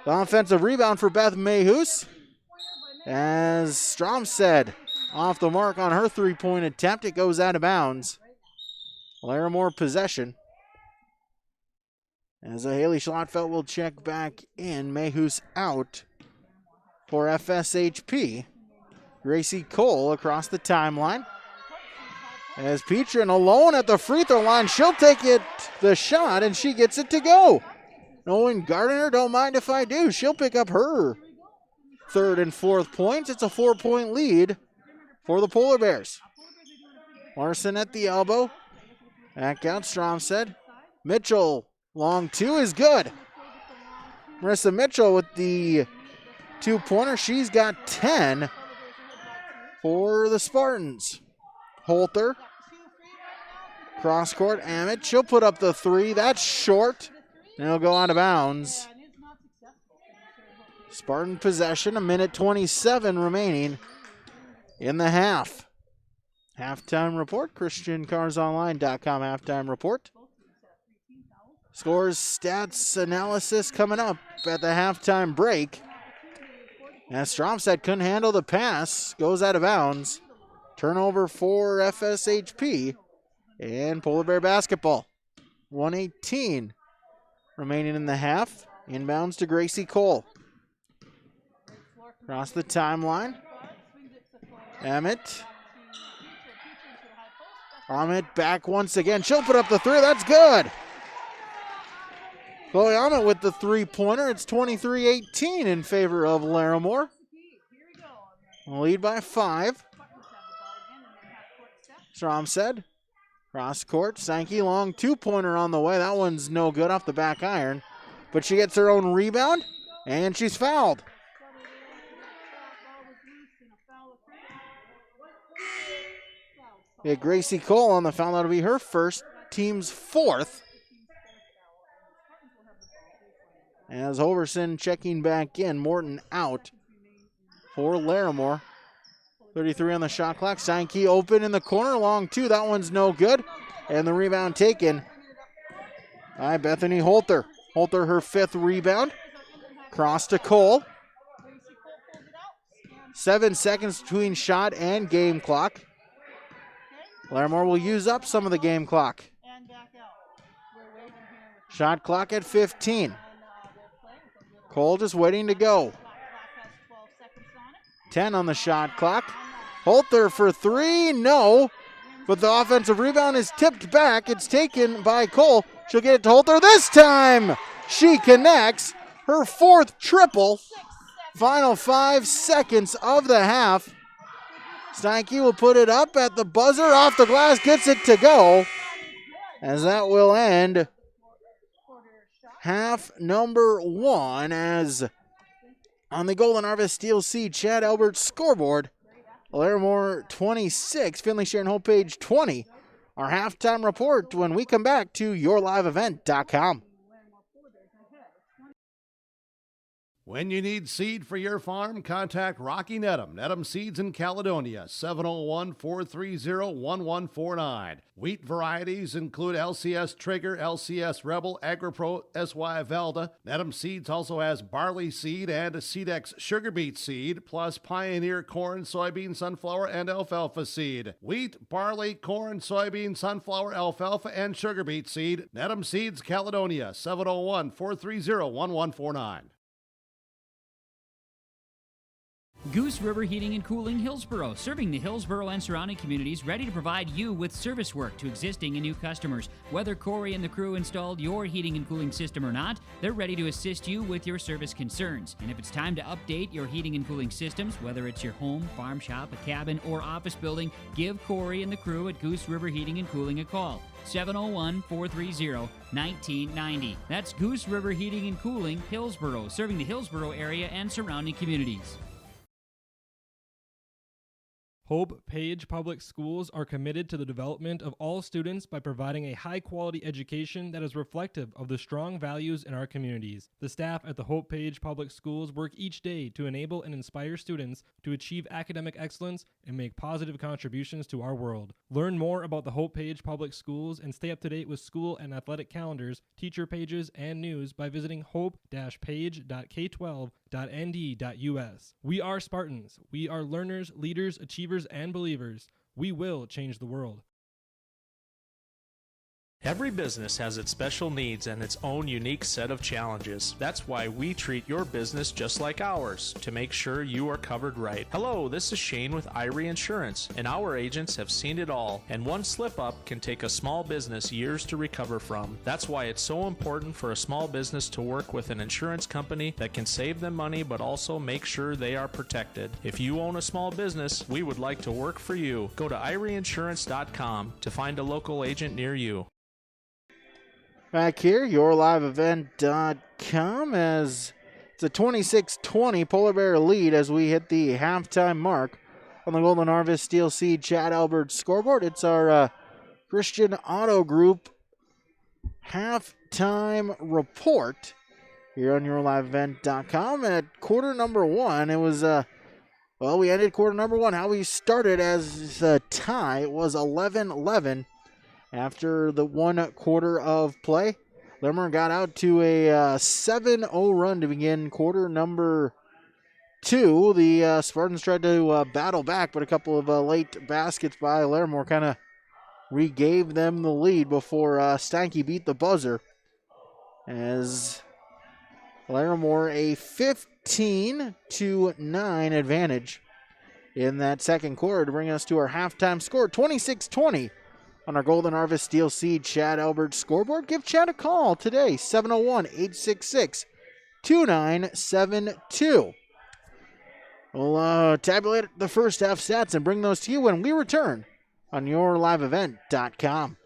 the offensive rebound for Beth Mayhus. As Stromstad off the mark on her 3-point attempt, it goes out of bounds. Larimore possession. As Haley Schlotfeld will check back in. Mayhus out for FSHP. Gracie Cole across the timeline. As Petrin alone at the free throw line, she'll take it, the shot, and she gets it to go. Owen Gardner, don't mind if I do. She'll pick up her 3rd and 4th points. It's a 4-point lead for the Polar Bears. Larson at the elbow. Back out, Stromstad. Mitchell, long 2 is good. Marissa Mitchell with the 2-pointer. She's got 10 for the Spartans. Holter. Cross court, Ammett. She'll put up the 3. That's short. And it'll go out of bounds. Spartan possession, 1:27 remaining in the half. Halftime report, ChristianCarsOnline.com halftime report. Scores, stats, analysis coming up at the halftime break. As Stromstad couldn't handle the pass, goes out of bounds. Turnover for FSHP and Polar Bear basketball. 1:18 remaining in the half. Inbounds to Gracie Cole. Across the timeline. Ammett. Ammett back once again. She'll put up the 3. That's good. Chloe Ammett with the 3-pointer. It's 23-18 in favor of Larimore. Lead by 5. Stromstad. Cross court. Sankey long 2-pointer on the way. That one's no good off the back iron. But she gets her own rebound, and she's fouled. Yeah, Gracie Cole on the foul. That'll be her first, team's 4th. As Hoverson checking back in. Morton out for Larimore. 33 on the shot clock. Steinke open in the corner. Long 2. That one's no good. And the rebound taken by Bethany Holter. Holter, her 5th rebound. Cross to Cole. 7 seconds between shot and game clock. Larimore will use up some of the game clock. Shot clock at 15. Cole just waiting to go. 10 on the shot clock. Holter for 3, no. But the offensive rebound is tipped back. It's taken by Cole. She'll get it to Holter this time. She connects her 4th triple. Final 5 seconds of the half. Steinke will put it up at the buzzer. Off the glass, gets it to go. As that will end half number 1 as on the Golden Harvest Steel Sea Chad Albert scoreboard. Larimore 26, Finley-Sharon-Hope-Page 20. Our halftime report when we come back to yourliveevent.com. When you need seed for your farm, contact Rocky Nedham. Nedham Seeds in Caledonia, 701-430-1149. Wheat varieties include LCS Trigger, LCS Rebel, AgriPro, SY Velda. Nedham Seeds also has barley seed and Seedex sugar beet seed, plus Pioneer corn, soybean, sunflower, and alfalfa seed. Wheat, barley, corn, soybean, sunflower, alfalfa, and sugar beet seed. Nedham Seeds, Caledonia, 701-430-1149. Goose River Heating and Cooling, Hillsboro, serving the Hillsboro and surrounding communities, ready to provide you with service work to existing and new customers. Whether Corey and the crew installed your heating and cooling system or not, they're ready to assist you with your service concerns. And if it's time to update your heating and cooling systems, whether it's your home, farm shop, a cabin, or office building, give Corey and the crew at Goose River Heating and Cooling a call. 701-430-1990. That's Goose River Heating and Cooling, Hillsboro, serving the Hillsboro area and surrounding communities. Hope-Page Public Schools are committed to the development of all students by providing a high-quality education that is reflective of the strong values in our communities. The staff at the Hope-Page Public Schools work each day to enable and inspire students to achieve academic excellence and make positive contributions to our world. Learn more about the Hope-Page Public Schools and stay up to date with school and athletic calendars, teacher pages, and news by visiting hope-page.k12.nd.us. We are Spartans. We are learners, leaders, achievers, and believers. We will change the world. Every business has its special needs and its own unique set of challenges. That's why we treat your business just like ours, to make sure you are covered right. Hello, this is Shane with Irie Insurance, and our agents have seen it all, and one slip-up can take a small business years to recover from. That's why it's so important for a small business to work with an insurance company that can save them money but also make sure they are protected. If you own a small business, we would like to work for you. Go to IrieInsurance.com to find a local agent near you. Back here, yourliveevent.com, as it's a 26-20 Polar Bear lead as we hit the halftime mark on the Golden Harvest Steel Seed Chad Albert scoreboard. It's our Christian Auto Group halftime report here on yourliveevent.com. At quarter number one, it was, we ended quarter number one. How we started as a tie, it was 11-11. After the 1 quarter of play, Larimore got out to a 7-0 run to begin quarter number two. The Spartans tried to battle back, but a couple of late baskets by Larimore kind of regave them the lead before Stanky beat the buzzer. As Larimore a 15-9 advantage in that second quarter to bring us to our halftime score, 26-20. On our Golden Harvest Steel Seed Chad Albert scoreboard. Give Chad a call today, 701-866-2972. We'll tabulate the first half stats and bring those to you when we return on yourliveevent.com.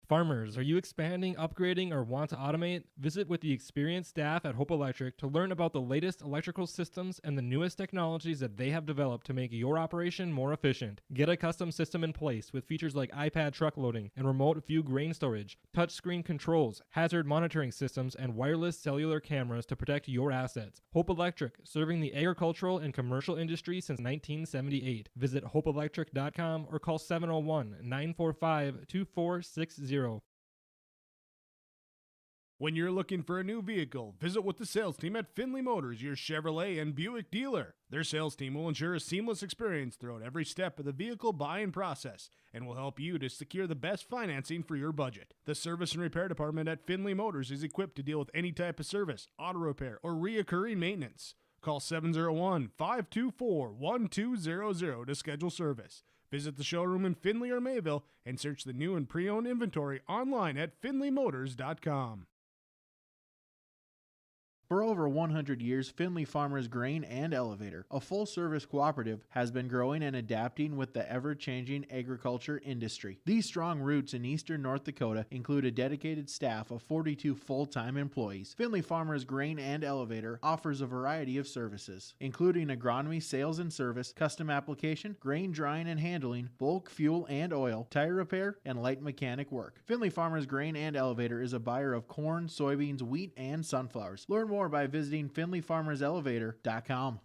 Farmers, are you expanding, upgrading, or want to automate? Visit with the experienced staff at Hope Electric to learn about the latest electrical systems and the newest technologies that they have developed to make your operation more efficient. Get a custom system in place with features like iPad truck loading and remote view grain storage, touchscreen controls, hazard monitoring systems, and wireless cellular cameras to protect your assets. Hope Electric, serving the agricultural and commercial industry since 1978. Visit hopeelectric.com or call 701-945-2460. When you're looking for a new vehicle, visit with the sales team at Finley Motors, your Chevrolet and Buick dealer. Their sales team will ensure a seamless experience throughout every step of the vehicle buying process and will help you to secure the best financing for your budget. The service and repair department at Finley Motors is equipped to deal with any type of service, auto repair, or reoccurring maintenance. Call 701-524-1200 to schedule service. Visit the showroom in Finley or Mayville and search the new and pre-owned inventory online at finleymotors.com. For over 100 years, Finley Farmers Grain and Elevator, a full-service cooperative, has been growing and adapting with the ever-changing agriculture industry. These strong roots in eastern North Dakota include a dedicated staff of 42 full-time employees. Finley Farmers Grain and Elevator offers a variety of services, including agronomy, sales and service, custom application, grain drying and handling, bulk fuel and oil, tire repair, and light mechanic work. Finley Farmers Grain and Elevator is a buyer of corn, soybeans, wheat, and sunflowers. Learn more by visiting finleyfarmerselevator.com.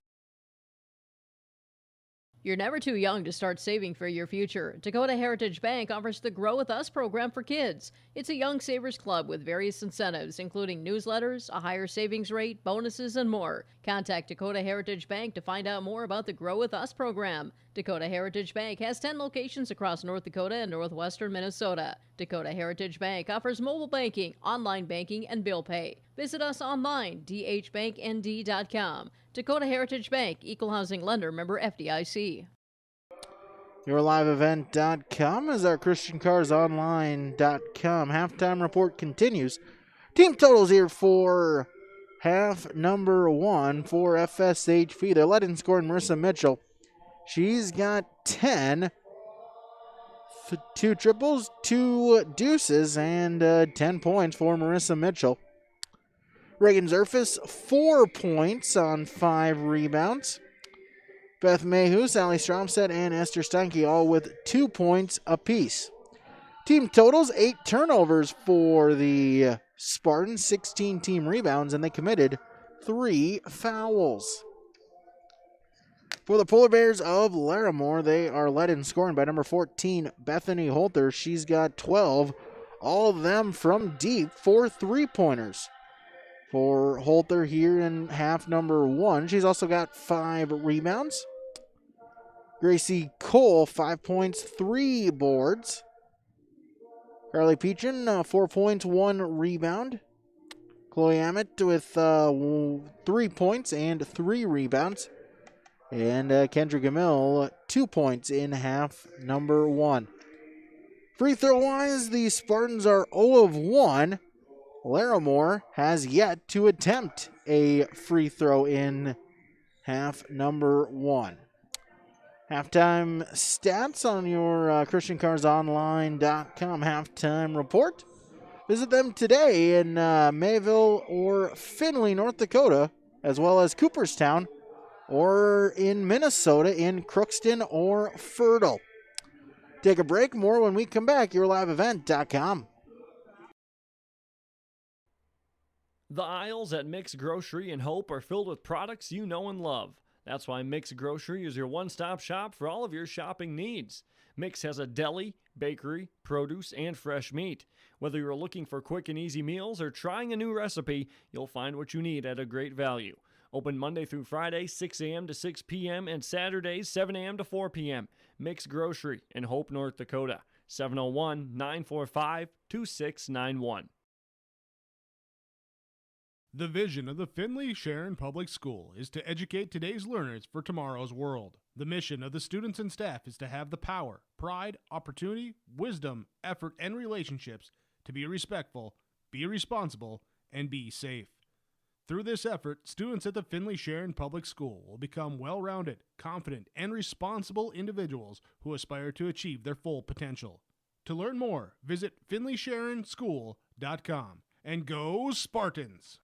You're never too young to start saving for your future. Dakota Heritage Bank offers the Grow With Us program for kids. It's a young savers club with various incentives, including newsletters, a higher savings rate, bonuses, and more. Contact Dakota Heritage Bank to find out more about the Grow With Us program. Dakota Heritage Bank has 10 locations across North Dakota and northwestern Minnesota. Dakota Heritage Bank offers mobile banking, online banking, and bill pay. Visit us online, dhbanknd.com. Dakota Heritage Bank, Equal Housing Lender, member FDIC. YourLiveEvent.com is our ChristianCarsOnline.com halftime report continues. Team totals here for half number 1 for FSHP. They're led in scoring Marissa Mitchell. She's got 10, 2 triples, 2 deuces, and 10 points for Marissa Mitchell. Reagan Zerfus, 4 points on 5 rebounds. Beth Mayhew, Sally Stromstead, and Esther Steinke all with 2 points apiece. Team totals, 8 turnovers for the Spartans, 16 team rebounds, and they committed 3 fouls. For the Polar Bears of Larimore, they are led in scoring by number 14, Bethany Holter. She's got 12, all of them from deep, 4 3-pointers. For Holter here in half number 1. She's also got 5 rebounds. Gracie Cole, 5 points, 3 boards. Carly Peachin, 4 points, 1 rebound. Chloe Ammett with 3 points and 3 rebounds. And Kendra Gamil, 2 points in half number 1. Free throw-wise, the Spartans are 0 of 1. Larimore has yet to attempt a free throw in half number 1. Halftime stats on your ChristianCarsOnline.com halftime report. Visit them today in Mayville or Finley, North Dakota, as well as Cooperstown, or in Minnesota in Crookston or Fertile. Take a break. More when we come back. YourLiveEvent.com. The aisles at Mix Grocery and Hope are filled with products you know and love. That's why Mix Grocery is your one-stop shop for all of your shopping needs. Mix has a deli, bakery, produce, and fresh meat. Whether you're looking for quick and easy meals or trying a new recipe, you'll find what you need at a great value. Open Monday through Friday, 6 a.m. to 6 p.m. and Saturdays, 7 a.m. to 4 p.m. Mix Grocery in Hope, North Dakota. 701-945-2691. The vision of the Finley-Sharon Public School is to educate today's learners for tomorrow's world. The mission of the students and staff is to have the power, pride, opportunity, wisdom, effort, and relationships to be respectful, be responsible, and be safe. Through this effort, students at the Finley-Sharon Public School will become well-rounded, confident, and responsible individuals who aspire to achieve their full potential. To learn more, visit finleysharonschool.com. And go Spartans!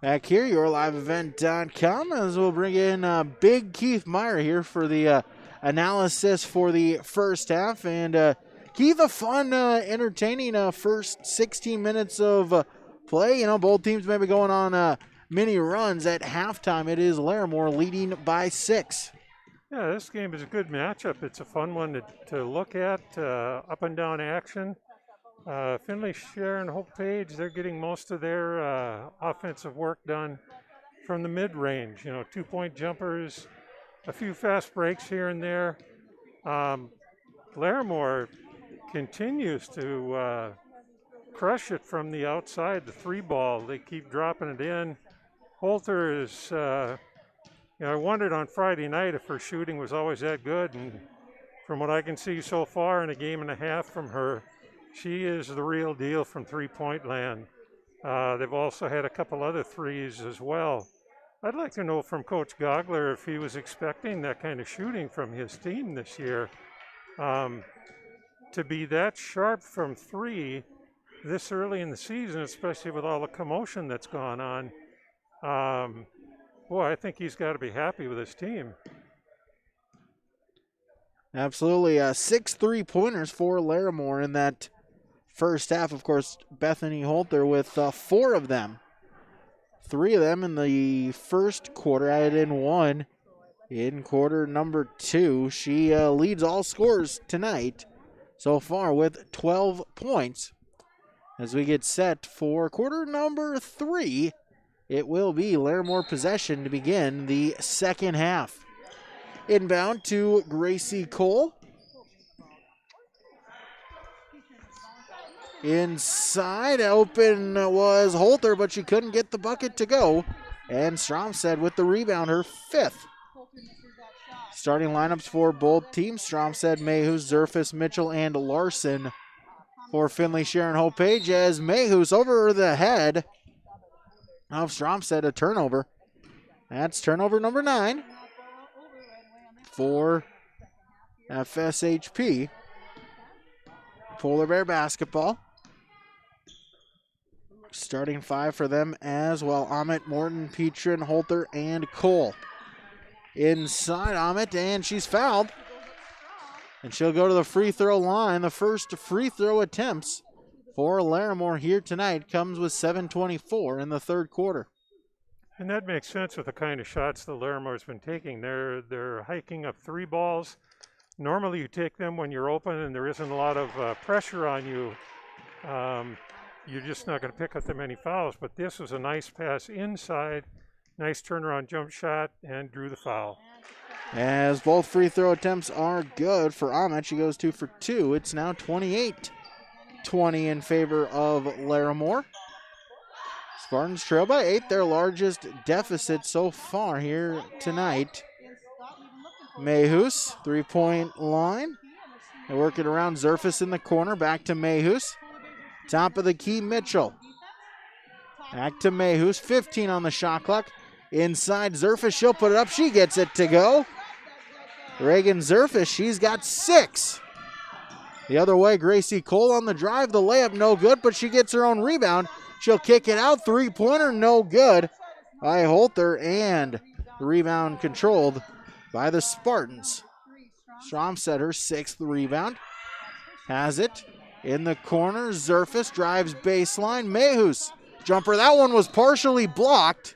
Back here, YourLiveEvent.com, as we'll bring in Big Keith Meyer here for the analysis for the first half. And Keith, a fun, entertaining first 16 minutes of play. You know, both teams may be going on mini runs. At halftime, it is Larimore leading by 6. Yeah, this game is a good matchup. It's a fun one to look at, up and down action. Finley-Sharon-Hope-Page, they're getting most of their offensive work done from the mid-range. You know, 2-point jumpers, a few fast breaks here and there. Larimore continues to crush it from the outside, the 3-ball. They keep dropping it in. Holter is, you know, I wondered on Friday night if her shooting was always that good, and from what I can see so far in a game and a half from her, she is the real deal from 3-point land. They've also had a couple other threes as well. I'd like to know from Coach Gogler if he was expecting that kind of shooting from his team this year. To be that sharp from three this early in the season, especially with all the commotion that's gone on, boy, I think he's got to be happy with his team. Absolutely. 6 3-pointers for Larimore in that first half. Of course, Bethany Holter with 4 of them. 3 of them in the first quarter, added in 1 in quarter number 2. She leads all scorers tonight so far with 12 points. As we get set for quarter number 3, it will be Larimore possession to begin the second half. Inbound to Gracie Cole. Inside, open was Holter, but she couldn't get the bucket to go. And Stromstad with the rebound, her 5th. Starting lineups for both teams: Stromstad, Mayhews, Zerfus, Mitchell, and Larson. For Finley-Sharon-Hope-Page, as Mayhews over the head of Stromstad, a turnover. That's turnover number 9 for FSHP. Polar Bear basketball. Starting 5 for them as well: Amit, Morton, Petrin, Holter, and Cole. Inside Amit, and she's fouled. And she'll go to the free throw line. The first free throw attempts for Larimore here tonight comes with 7:24 in the third quarter. And that makes sense with the kind of shots that Larimore's been taking. They're hiking up 3 balls. Normally you take them when you're open and there isn't a lot of pressure on you. You're just not going to pick up that many fouls. But this was a nice pass inside, nice turnaround jump shot, and drew the foul. As both free throw attempts are good for Ahmed, she goes 2 for 2. It's now 28-20 in favor of Larimore. Spartans trail by 8, their largest deficit so far here tonight. Mayhews, 3-point line. They work it around Zerfus in the corner, back to Mayhews. Top of the key, Mitchell. Back to Mayhews, 15 on the shot clock. Inside Zerfus, she'll put it up, she gets it to go. Reagan Zerfus, she's got 6. The other way, Gracie Cole on the drive, the layup no good, but she gets her own rebound. She'll kick it out, 3-pointer no good by Holter, and the rebound controlled by the Spartans. Stromstad, her 6th rebound, has it in the corner. Zerfus drives baseline. Mayhews, jumper, that one was partially blocked.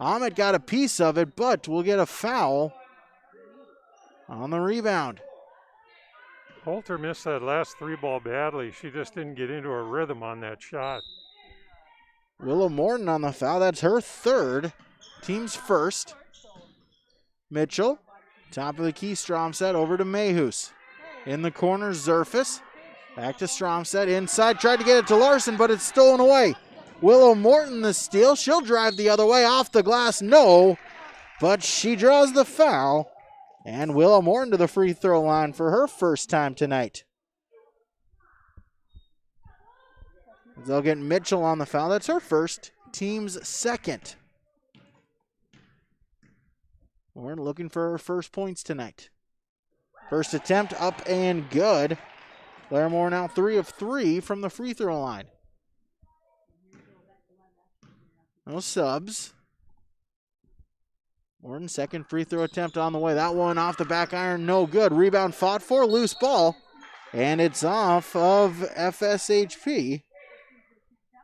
Ahmed got a piece of it, but we'll get a foul on the rebound. Holter missed that last 3-ball badly. She just didn't get into her rhythm on that shot. Willow Morton on the foul. That's her 3rd, team's 1st. Mitchell, top of the key, Stromstad over to Mayhews. In the corner, Zerfus. Back to Stromstad, inside, tried to get it to Larson, but it's stolen away. Willow Morton the steal. She'll drive the other way, off the glass, no. But she draws the foul. And Willow Morton to the free throw line for her first time tonight. They'll get Mitchell on the foul. That's her 1st, team's 2nd. We're looking for her first points tonight. First attempt up and good. Larimore now 3 of 3 from the free throw line. No subs. Morton, 2nd free throw attempt on the way. That one off the back iron, no good. Rebound fought for, loose ball. And it's off of FSHP.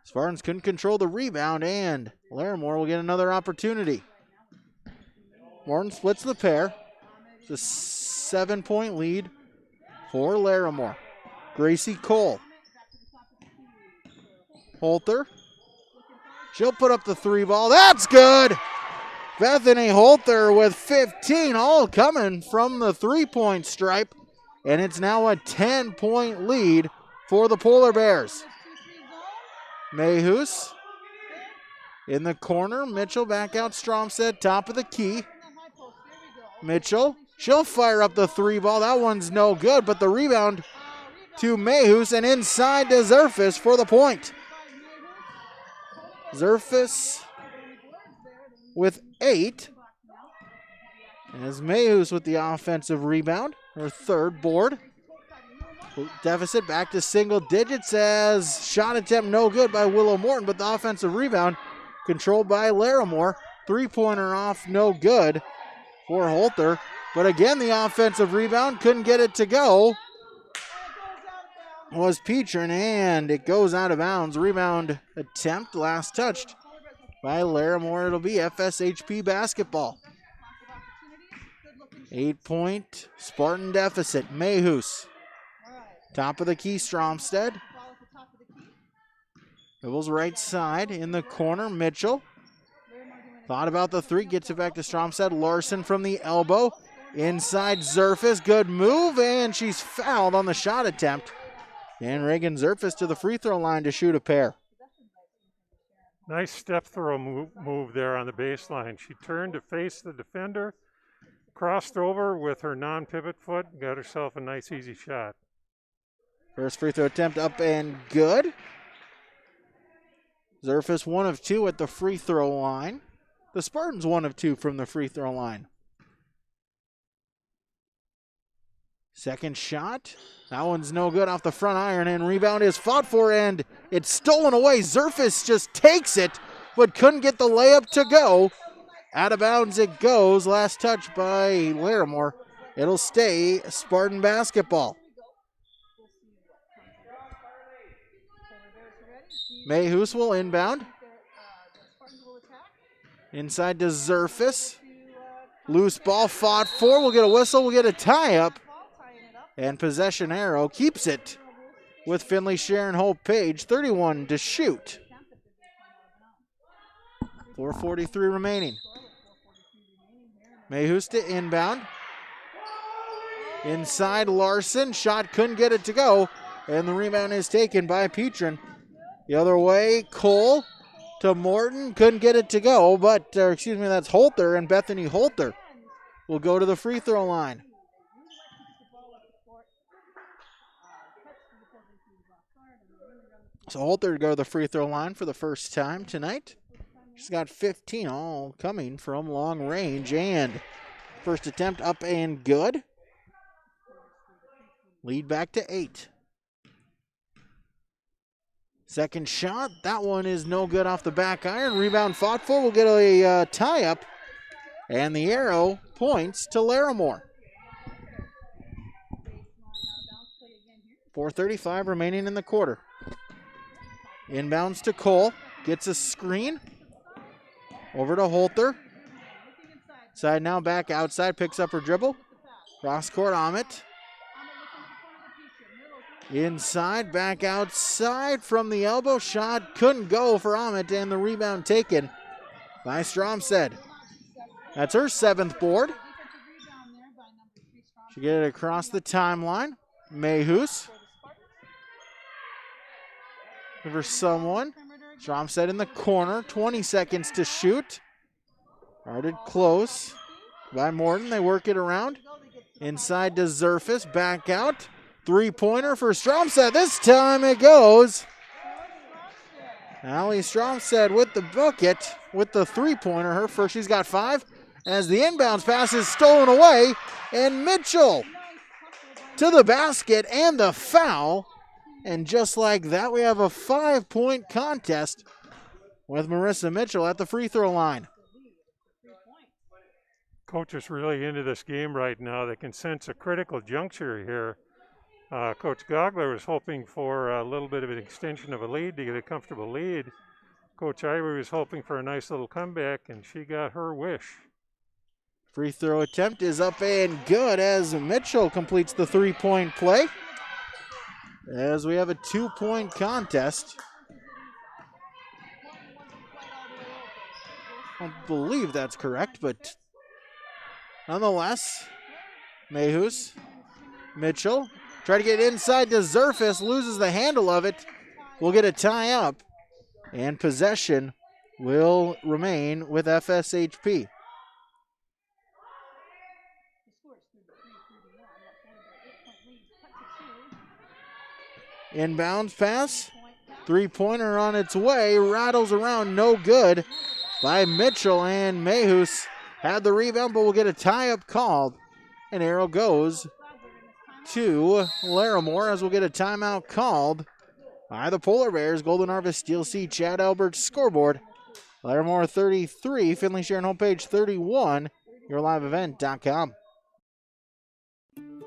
Spartans couldn't control the rebound, and Larimore will get another opportunity. Morton splits the pair. It's a 7-point lead for Larimore. Gracie Cole. Holter. She'll put up the 3-ball. That's good! Bethany Holter with 15, all coming from the 3-point stripe. And it's now a 10-point lead for the Polar Bears. Mayhews in the corner. Mitchell back out. Stromstad, top of the key. Mitchell, she'll fire up the 3-ball. That one's no good, but the rebound to Mayhews and inside to Zerfus for the point. Zerfus with 8. As Mayhus with the offensive rebound, her third board. Deficit back to single digits as shot attempt no good by Willow Morton, but the offensive rebound controlled by Larimore. Three-pointer off, no good for Holter. But again, the offensive rebound couldn't get it to go. Was Petrin, and it goes out of bounds. Rebound attempt, last touched by Larimore. It'll be FSHP basketball. 8-point Spartan deficit. Mayhus. Top of the key, Stromstead. Dribbles right side in the corner. Mitchell. Thought about the three, gets it back to Stromstead. Larson from the elbow. Inside Zerfus, good move, and she's fouled on the shot attempt. And Reagan Zerfus to the free throw line to shoot a pair. Nice step throw move there on the baseline. She turned to face the defender, crossed over with her non-pivot foot, got herself a nice easy shot. First free throw attempt up and good. Zerfus 1 of 2 at the free throw line. The Spartans 1 of 2 from the free throw line. Second shot. That one's no good off the front iron, and rebound is fought for, and it's stolen away. Zerfus just takes it, but couldn't get the layup to go. Out of bounds it goes. Last touch by Larimore. It'll stay Spartan basketball. Mayhus will inbound. Inside to Zerfus. Loose ball fought for. We'll get a whistle. We'll get a tie-up. And possession arrow keeps it with Finley-Sharon-Hope-Page. 31 to shoot. 4:43 remaining. Mayhus to inbound. Inside Larson. Shot couldn't get it to go. And the rebound is taken by Petrin. The other way, Cole to Morton. Couldn't get it to go, but, that's Holter, and Bethany Holter will go to the free throw line. So Holter to go to the free throw line for the first time tonight. She's got 15, all coming from long range, and first attempt up and good. Lead back to 8. Second shot, that one is no good off the back iron. Rebound fought for, we'll get a tie-up. And the arrow points to Larimore. 4:35 remaining in the quarter. Inbounds to Cole, gets a screen. Over to Holter. Side now back outside, picks up her dribble. Cross court, Amit. Inside, back outside from the elbow. Shot couldn't go for Amit, and the rebound taken by Stromstead. That's her 7th board. She get it across the timeline. Mayhus. Give her someone. Stromstead in the corner. 20 seconds to shoot. Guarded close by Morton. They work it around. Inside to Zerfus. Back out. Three-pointer for Stromstead. This time it goes. Allie Stromstead with the bucket, with the three-pointer. Her first, she's got 5. As the inbounds pass is stolen away, and Mitchell to the basket and the foul. And just like that, we have a 5-point contest with Marissa Mitchell at the free throw line. Coach is really into this game right now. They can sense a critical juncture here. Coach Gogler was hoping for a little bit of an extension of a lead to get a comfortable lead. Coach Ivory was hoping for a nice little comeback, and she got her wish. Free throw attempt is up and good as Mitchell completes the 3-point play. As we have a 2-point contest. I don't believe that's correct, but nonetheless, Mayhus, Mitchell, try to get inside to Zerfus, loses the handle of it. We'll get a tie up, and possession will remain with FSHP. Inbounds pass, Three-pointer on its way, rattles around, no good by Mitchell, and Mayhus had the rebound, but will get a tie-up called. And arrow goes to Larimore as we'll get a timeout called by the Polar Bears. Golden Harvest Steel Sea Chad Albert's scoreboard. Larimore 33, Finley-Sharon-Hope-Page 31, yourliveevent.com.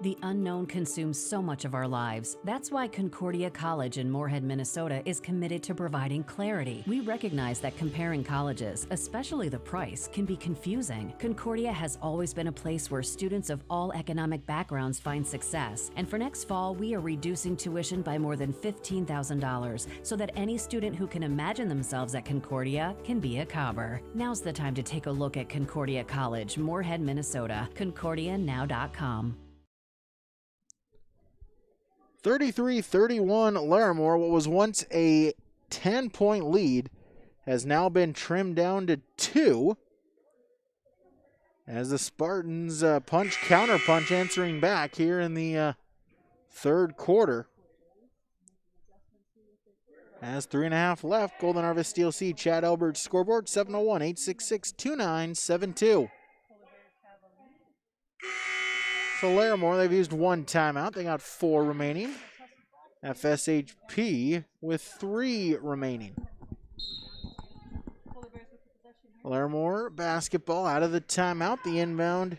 The unknown consumes so much of our lives. That's why Concordia College in Moorhead, Minnesota is committed to providing clarity. We recognize that comparing colleges, especially the price, can be confusing. Concordia has always been a place where students of all economic backgrounds find success. And for next fall, we are reducing tuition by more than $15,000 so that any student who can imagine themselves at Concordia can be a Cobber. Now's the time to take a look at Concordia College, Moorhead, Minnesota. ConcordiaNow.com. 33-31 Larimore. What was once a 10-point lead has now been trimmed down to 2 as the Spartans counter-punch answering back here in the third quarter. As 3.5 left, Golden Harvest Steel Sea Chad Albert's scoreboard 701-866-2972. So Larimore, they've used 1 timeout. They got 4 remaining. FSHP with 3 remaining. Larimore basketball out of the timeout. The inbound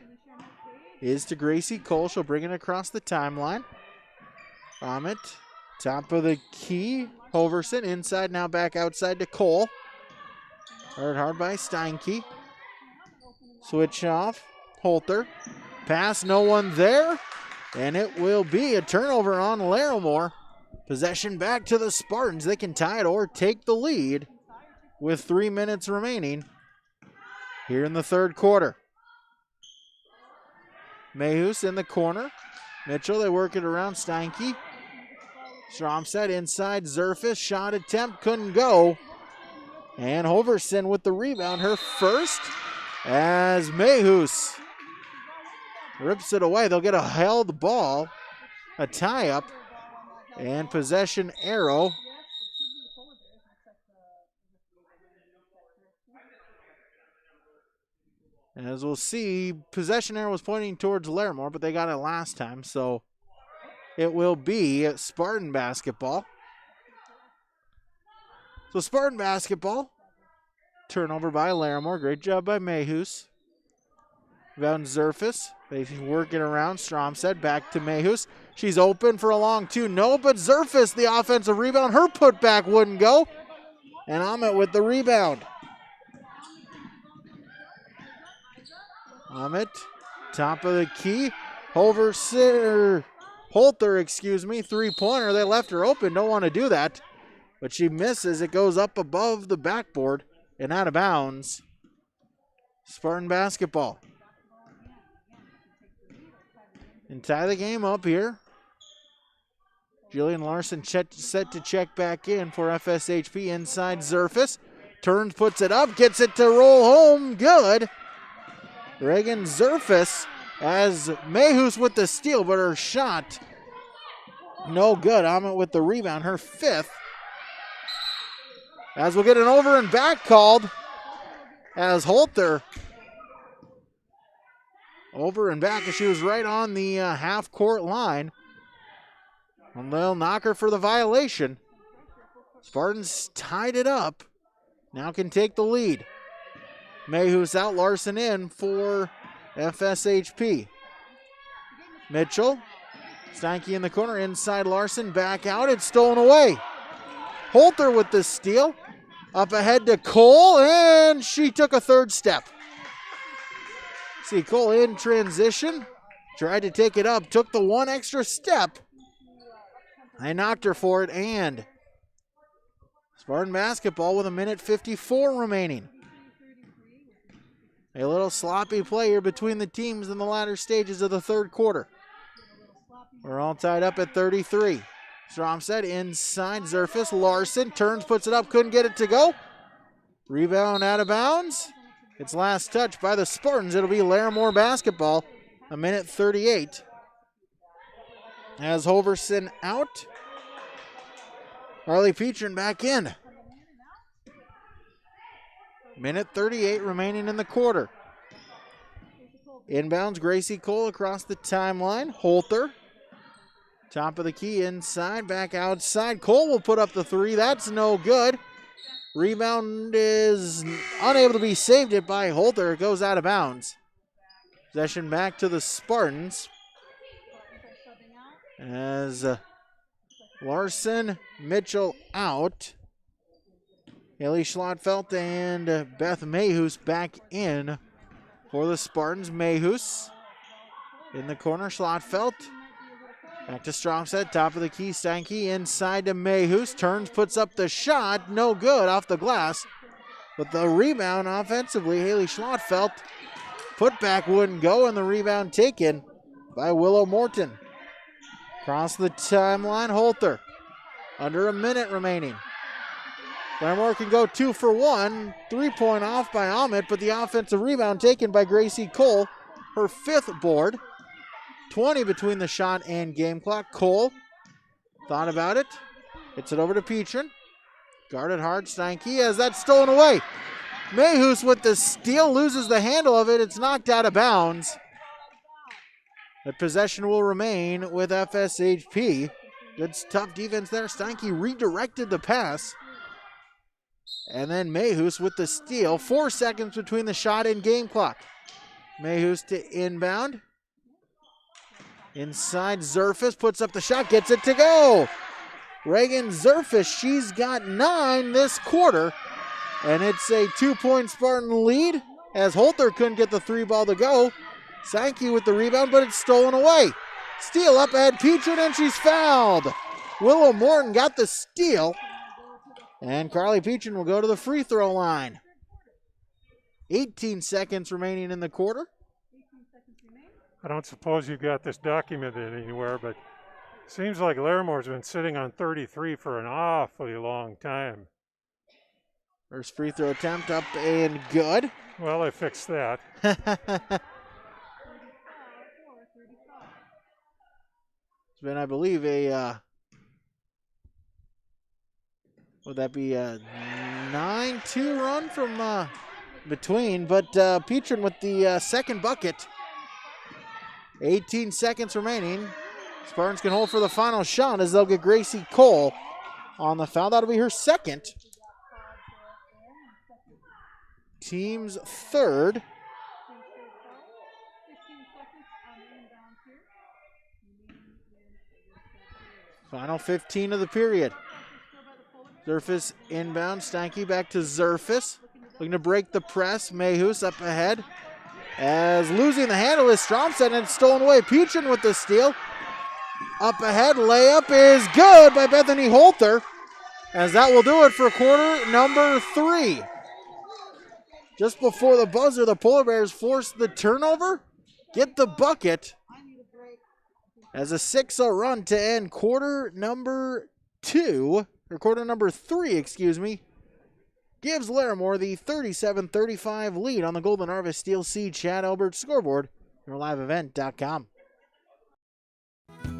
is to Gracie Cole. She'll bring it across the timeline. Ahmet, top of the key. Hoverson inside, now back outside to Cole. Hard by Steinke. Switch off. Holter. Pass, no one there, and it will be a turnover on Larimore. Possession back to the Spartans. They can tie it or take the lead with 3 minutes remaining here in the third quarter. Mayhus in the corner. Mitchell, they work it around Steinke. Stromstead inside, Zerfis, shot attempt, couldn't go. And Hoverson with the rebound, her first, as Mayhus rips it away. They'll get a held ball, a tie-up, and possession arrow. As we'll see, possession arrow was pointing towards Larimore, but they got it last time, so it will be Spartan basketball. So Spartan basketball, turnover by Larimore. Great job by Mayhus. Van Zerfis, they work it around. Stromstead back to Mayhus. She's open for a long 2. No, but Zerfis, the offensive rebound. Her putback wouldn't go. And Ahmet with the rebound. Ahmet, top of the key. Holter, 3-pointer. They left her open. Don't want to do that. But she misses. It goes up above the backboard and out of bounds. Spartan basketball. And tie the game up here. Jillian Larson set to check back in for FSHP inside Zerfis. Turns, puts it up, gets it to roll home. Good. Reagan Zerfis as Mayhus with the steal, but her shot no good. Ahmet with the rebound, her 5th. As we'll get an over and back called as Holter over and back as she was right on the half-court line. And they'll knock her for the violation. Spartans tied it up. Now can take the lead. Mayhus out, Larson in for FSHP. Mitchell. Steinke in the corner, inside Larson, back out. It's stolen away. Holter with the steal. Up ahead to Cole, and she took a 3rd step. See Cole in transition. Tried to take it up, took the 1 extra step. I knocked her for it, and Spartan basketball with 1:54 remaining. A little sloppy play here between the teams in the latter stages of the third quarter. We're all tied up at 33. Stromstead inside, Zerfis. Larson turns, puts it up, couldn't get it to go. Rebound out of bounds. It's last touch by the Spartans. It'll be Larimore basketball. 1:38. As Hoverson out. Carly Petrin back in. Minute 38 remaining in the quarter. Inbounds, Gracie Cole across the timeline. Holter, top of the key, inside, back outside. Cole will put up the three. That's no good. Rebound is unable to be saved by Holter. It goes out of bounds. Possession back to the Spartans. As Larson, Mitchell out. Haley Schlotfelt and Beth Mayhus back in for the Spartans. Mayhus in the corner. Schlotfelt back to Stromstead. Top of the key. Steinke inside to Mayhus. Turns, puts up the shot. No good off the glass. But the rebound offensively, Haley Schlotfelt. Putback wouldn't go, and the rebound taken by Willow Morton. Across the timeline, Holter. Under a minute remaining. Larimore can go 2 for 1. 3-point off by Ahmet, but the offensive rebound taken by Gracie Cole. Her 5th board. 20 between the shot and game clock. Cole thought about it. Hits it over to Petrin. Guarded hard, Steinke, as that's stolen away. Mayhus with the steal, loses the handle of it. It's knocked out of bounds. The possession will remain with FSHP. Good tough defense there. Steinke redirected the pass. And then Mayhus with the steal. 4 seconds between the shot and game clock. Mayhus to inbound. Inside, Zerfis puts up the shot, gets it to go. Reagan Zerfis, she's got 9 this quarter. And it's a 2-point Spartan lead as Holter couldn't get the 3 ball to go. Sankey with the rebound, but it's stolen away. Steal up ahead, Petrin, and she's fouled. Willow Morton got the steal. And Carly Petrin will go to the free throw line. 18 seconds remaining in the quarter. I don't suppose you've got this documented anywhere, but it seems like Larimore's been sitting on 33 for an awfully long time. First free throw attempt up and good. Well, I fixed that. It's been, I believe, would that be a 9-2 run from between, but Petrin with the second bucket. 18 seconds remaining. Spartans can hold for the final shot as they'll get Gracie Cole on the foul. That'll be her second. Team's third. Final 15 of the period. Zerfis inbound. Steinke back to Zerfis. Looking to break the press. Mayhus up ahead. As losing the handle is Stromstead, and it's stolen away. Petrin with the steal. Up ahead. Layup is good by Bethany Holter. As that will do it for quarter number 3. Just before the buzzer, the Polar Bears force the turnover. Get the bucket. As a 6-0 run to end quarter number 2. Or quarter number 3, excuse me, gives Larimore the 37-35 lead on the Golden Harvest Steel Sea Chad Albert scoreboard. YourLiveEvent.com.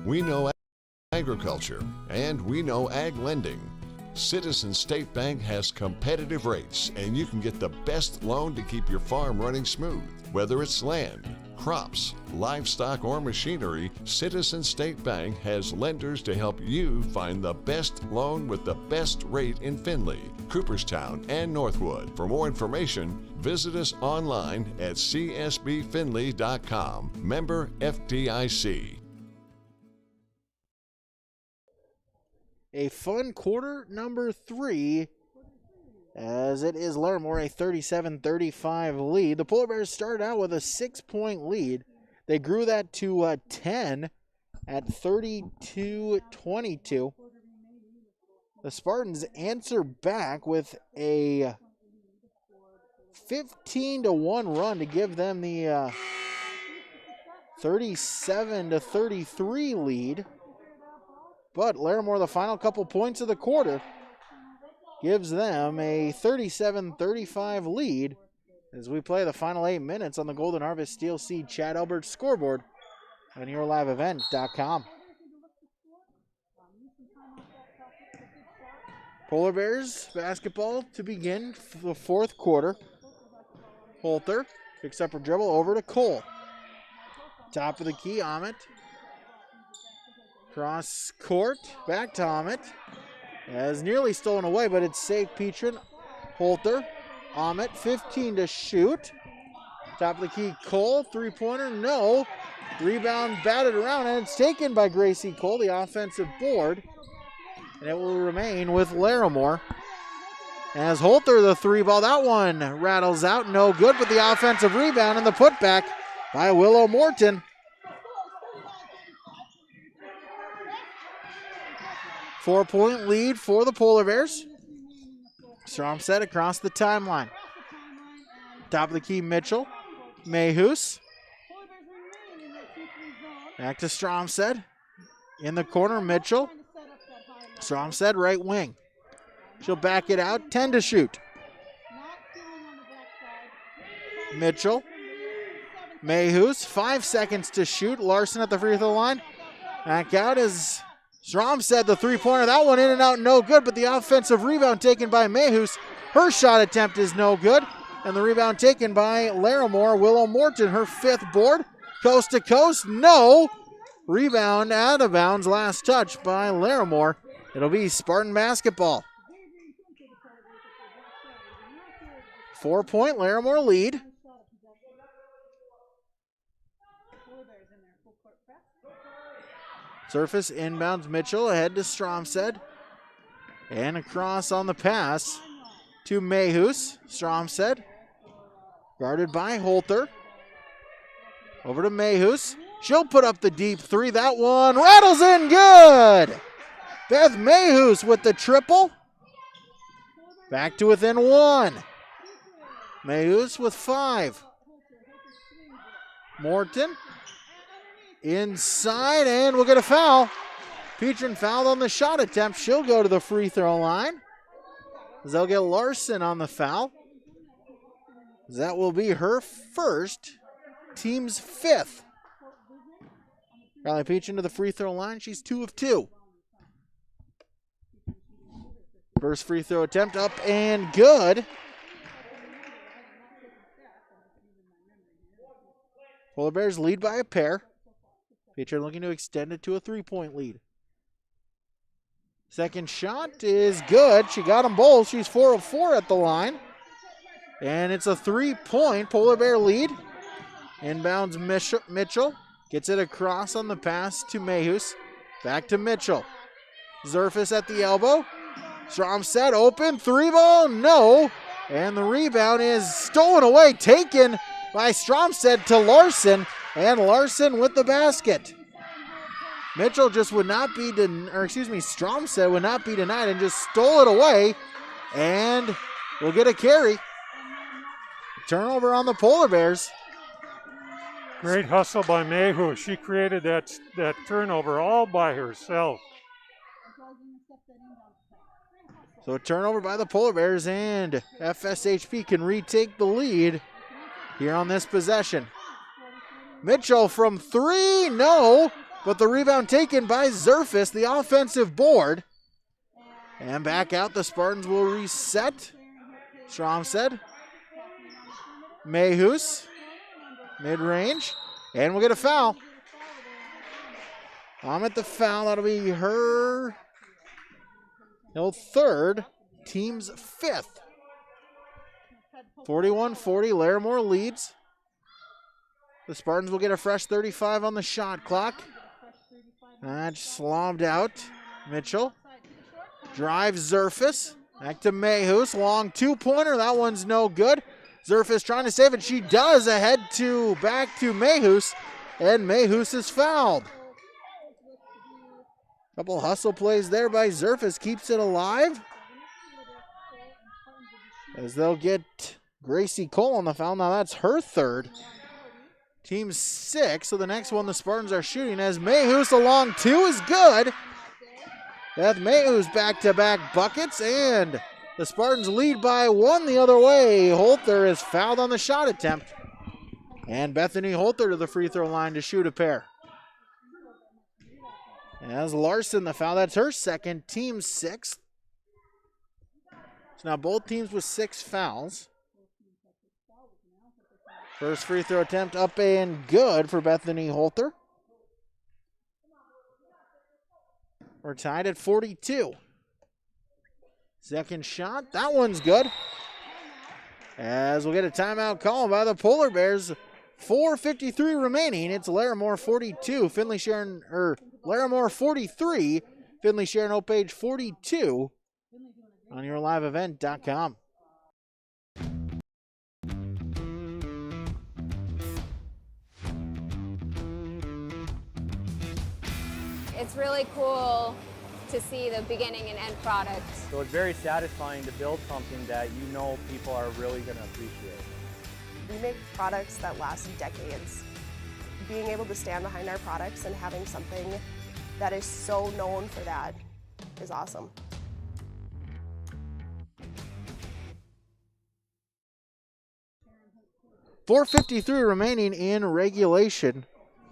We know agriculture, and we know ag lending. Citizens State Bank has competitive rates, and you can get the best loan to keep your farm running smooth. Whether it's land, crops, livestock, or machinery, Citizens State Bank has lenders to help you find the best loan with the best rate in Finley, Cooperstown, and Northwood. For more information, visit us online at csbfinley.com. Member FDIC. A fun quarter number 3, as it is Larimore a 37-35 lead. The Polar Bears started out with a 6-point lead. They grew that to 10 at 32-22. The Spartans answer back with a 15-1 run to give them the 37-33 lead. But Larimore, the final couple points of the quarter, gives them a 37-35 lead as we play the final 8 minutes on the Golden Harvest Steel Sea Chad Albert scoreboard on YourLiveEvent.com. Polar Bears basketball to begin the fourth quarter. Holter picks up her dribble over to Cole. Top of the key, Ahmet. Cross court, back to Ahmet. Has nearly stolen away, but it's safe. Petrin, Holter, Ahmet, 15 to shoot. Top of the key, Cole, three-pointer, no. Rebound batted around, and it's taken by Gracie Cole, the offensive board. And it will remain with Larimore. As Holter, the three ball, that one rattles out, no good, but the offensive rebound and the putback by Willow Morton. 4-point lead for the Polar Bears. Stromstead across the timeline. Top of the key, Mitchell. Mayhus. Back to Stromstead. In the corner, Mitchell. Stromstead, right wing. She'll back it out. 10 to shoot. Mitchell. Mayhus. 5 seconds to shoot. Larson at the free throw line. Back out is Stromstead, the three-pointer. That one in and out, no good, but the offensive rebound taken by Mayhus. Her shot attempt is no good. And the rebound taken by Larimore. Willow Morton, her fifth board. Coast to coast, no. Rebound out of bounds, last touch by Larimore. It'll be Spartan basketball. 4-point Larimore lead. Surface inbounds, Mitchell ahead to Stromstead. And across on the pass to Mayhus. Stromstead guarded by Holter. Over to Mayhus. She'll put up the deep three. That one rattles in good. Beth Mayhus with the triple. Back to within one. Mayhus with 5. Morton inside, and we'll get a foul. Petrin fouled on the shot attempt. She'll go to the free throw line. They'll get Larson on the foul. That will be her first, team's 5th. Riley Petrin to the free throw line. She's 2 of 2. First free throw attempt up and good. Polar Bears lead by a pair. Petrin looking to extend it to a 3-point lead. Second shot is good. She got them both. She's 4 of 4 at the line. And it's a 3-point Polar Bear lead. Inbounds Mitchell. Gets it across on the pass to Mayhus. Back to Mitchell. Zerfus at the elbow. Stromstead open. 3-ball. No. And the rebound is stolen away. Taken by Stromstead to Larson. And Larson with the basket. Mitchell just would not be, Stromstead would not be denied and just stole it away. And we'll get a carry. Turnover on the Polar Bears. Great hustle by Mayhew. She created that turnover all by herself. So a turnover by the Polar Bears, and FSHP can retake the lead here on this possession. Mitchell from 3, no, but the rebound taken by Zerfus, the offensive board. And back out, the Spartans will reset. Stromstead. Mayhus. Mid-range. And we'll get a foul. I'm at the foul. That'll be her third, team's 5th. 41-40, Larimore leads. The Spartans will get a fresh 35 on the shot clock. Just slobbed out. Mitchell drives Zerfus. Back to Mayhus. Long 2-pointer. That one's no good. Zerfus trying to save it. She does. Back to Mayhus. And Mayhus is fouled. Couple hustle plays there by Zerfus. Keeps it alive. As they'll get Gracie Cole on the foul. Now that's her third. Team 6. So the next one the Spartans are shooting as Mayhus along 2 is good. Beth Mayhus back-to-back buckets, and the Spartans lead by 1 the other way. Holter is fouled on the shot attempt. And Bethany Holter to the free throw line to shoot a pair. As Larson, the foul, that's her second, team sixth. So now both teams with 6 fouls. First free throw attempt up and good for Bethany Holter. We're tied at 42. Second shot, that one's good. As we'll get a timeout call by the Polar Bears. 4:53 remaining. It's Larimore 42, Larimore 43, Finley-Sharon-Hope-Page 42 on yourliveevent.com. It's really cool to see the beginning and end product. So it's very satisfying to build something that you know people are really going to appreciate. We make products that last decades. Being able to stand behind our products and having something that is so known for that is awesome. .453 remaining in regulation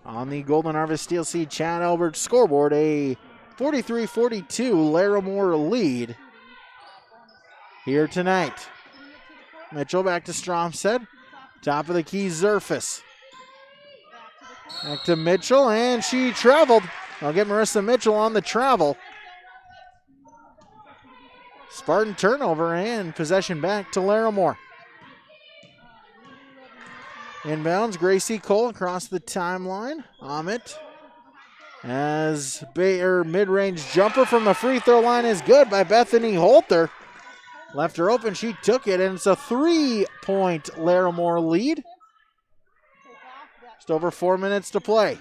on the Golden Harvest Steel Sea Chad Albert scoreboard. A 43-42 Larimore lead here tonight. Mitchell back to Stromstead. Top of the key, Zerfus. Back to Mitchell, and she traveled. I'll get Marissa Mitchell on the travel. Spartan turnover and possession back to Larimore. Inbounds, Gracie Cole across the timeline. Amit. As Bayer mid-range jumper from the free throw line is good by Bethany Holter. Left her open, she took it, and it's a 3-point Larimore lead. Just over 4 minutes to play.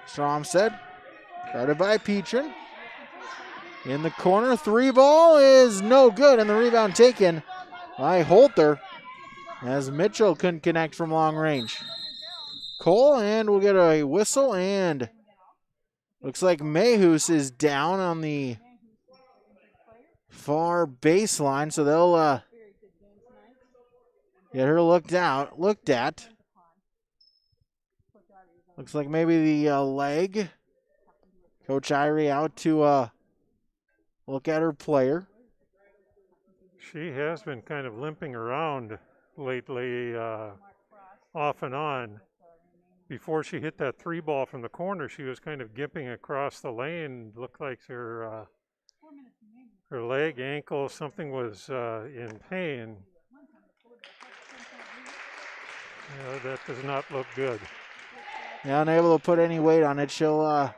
Stromstead, guarded by Petrin. In the corner, 3 ball is no good, and the rebound taken by Holter as Mitchell couldn't connect from long range. Cole, and we'll get a whistle, and looks like Mayhus is down on the far baseline, so they'll get her looked at. Looks like maybe the leg. Coach Irie out to look at her player. She has been kind of limping around lately, off and on. Before she hit that 3 ball from the corner, she was kind of gimping across the lane. Looked like her leg, ankle, something was in pain. That does not look good. Yeah, unable to put any weight on it. She'll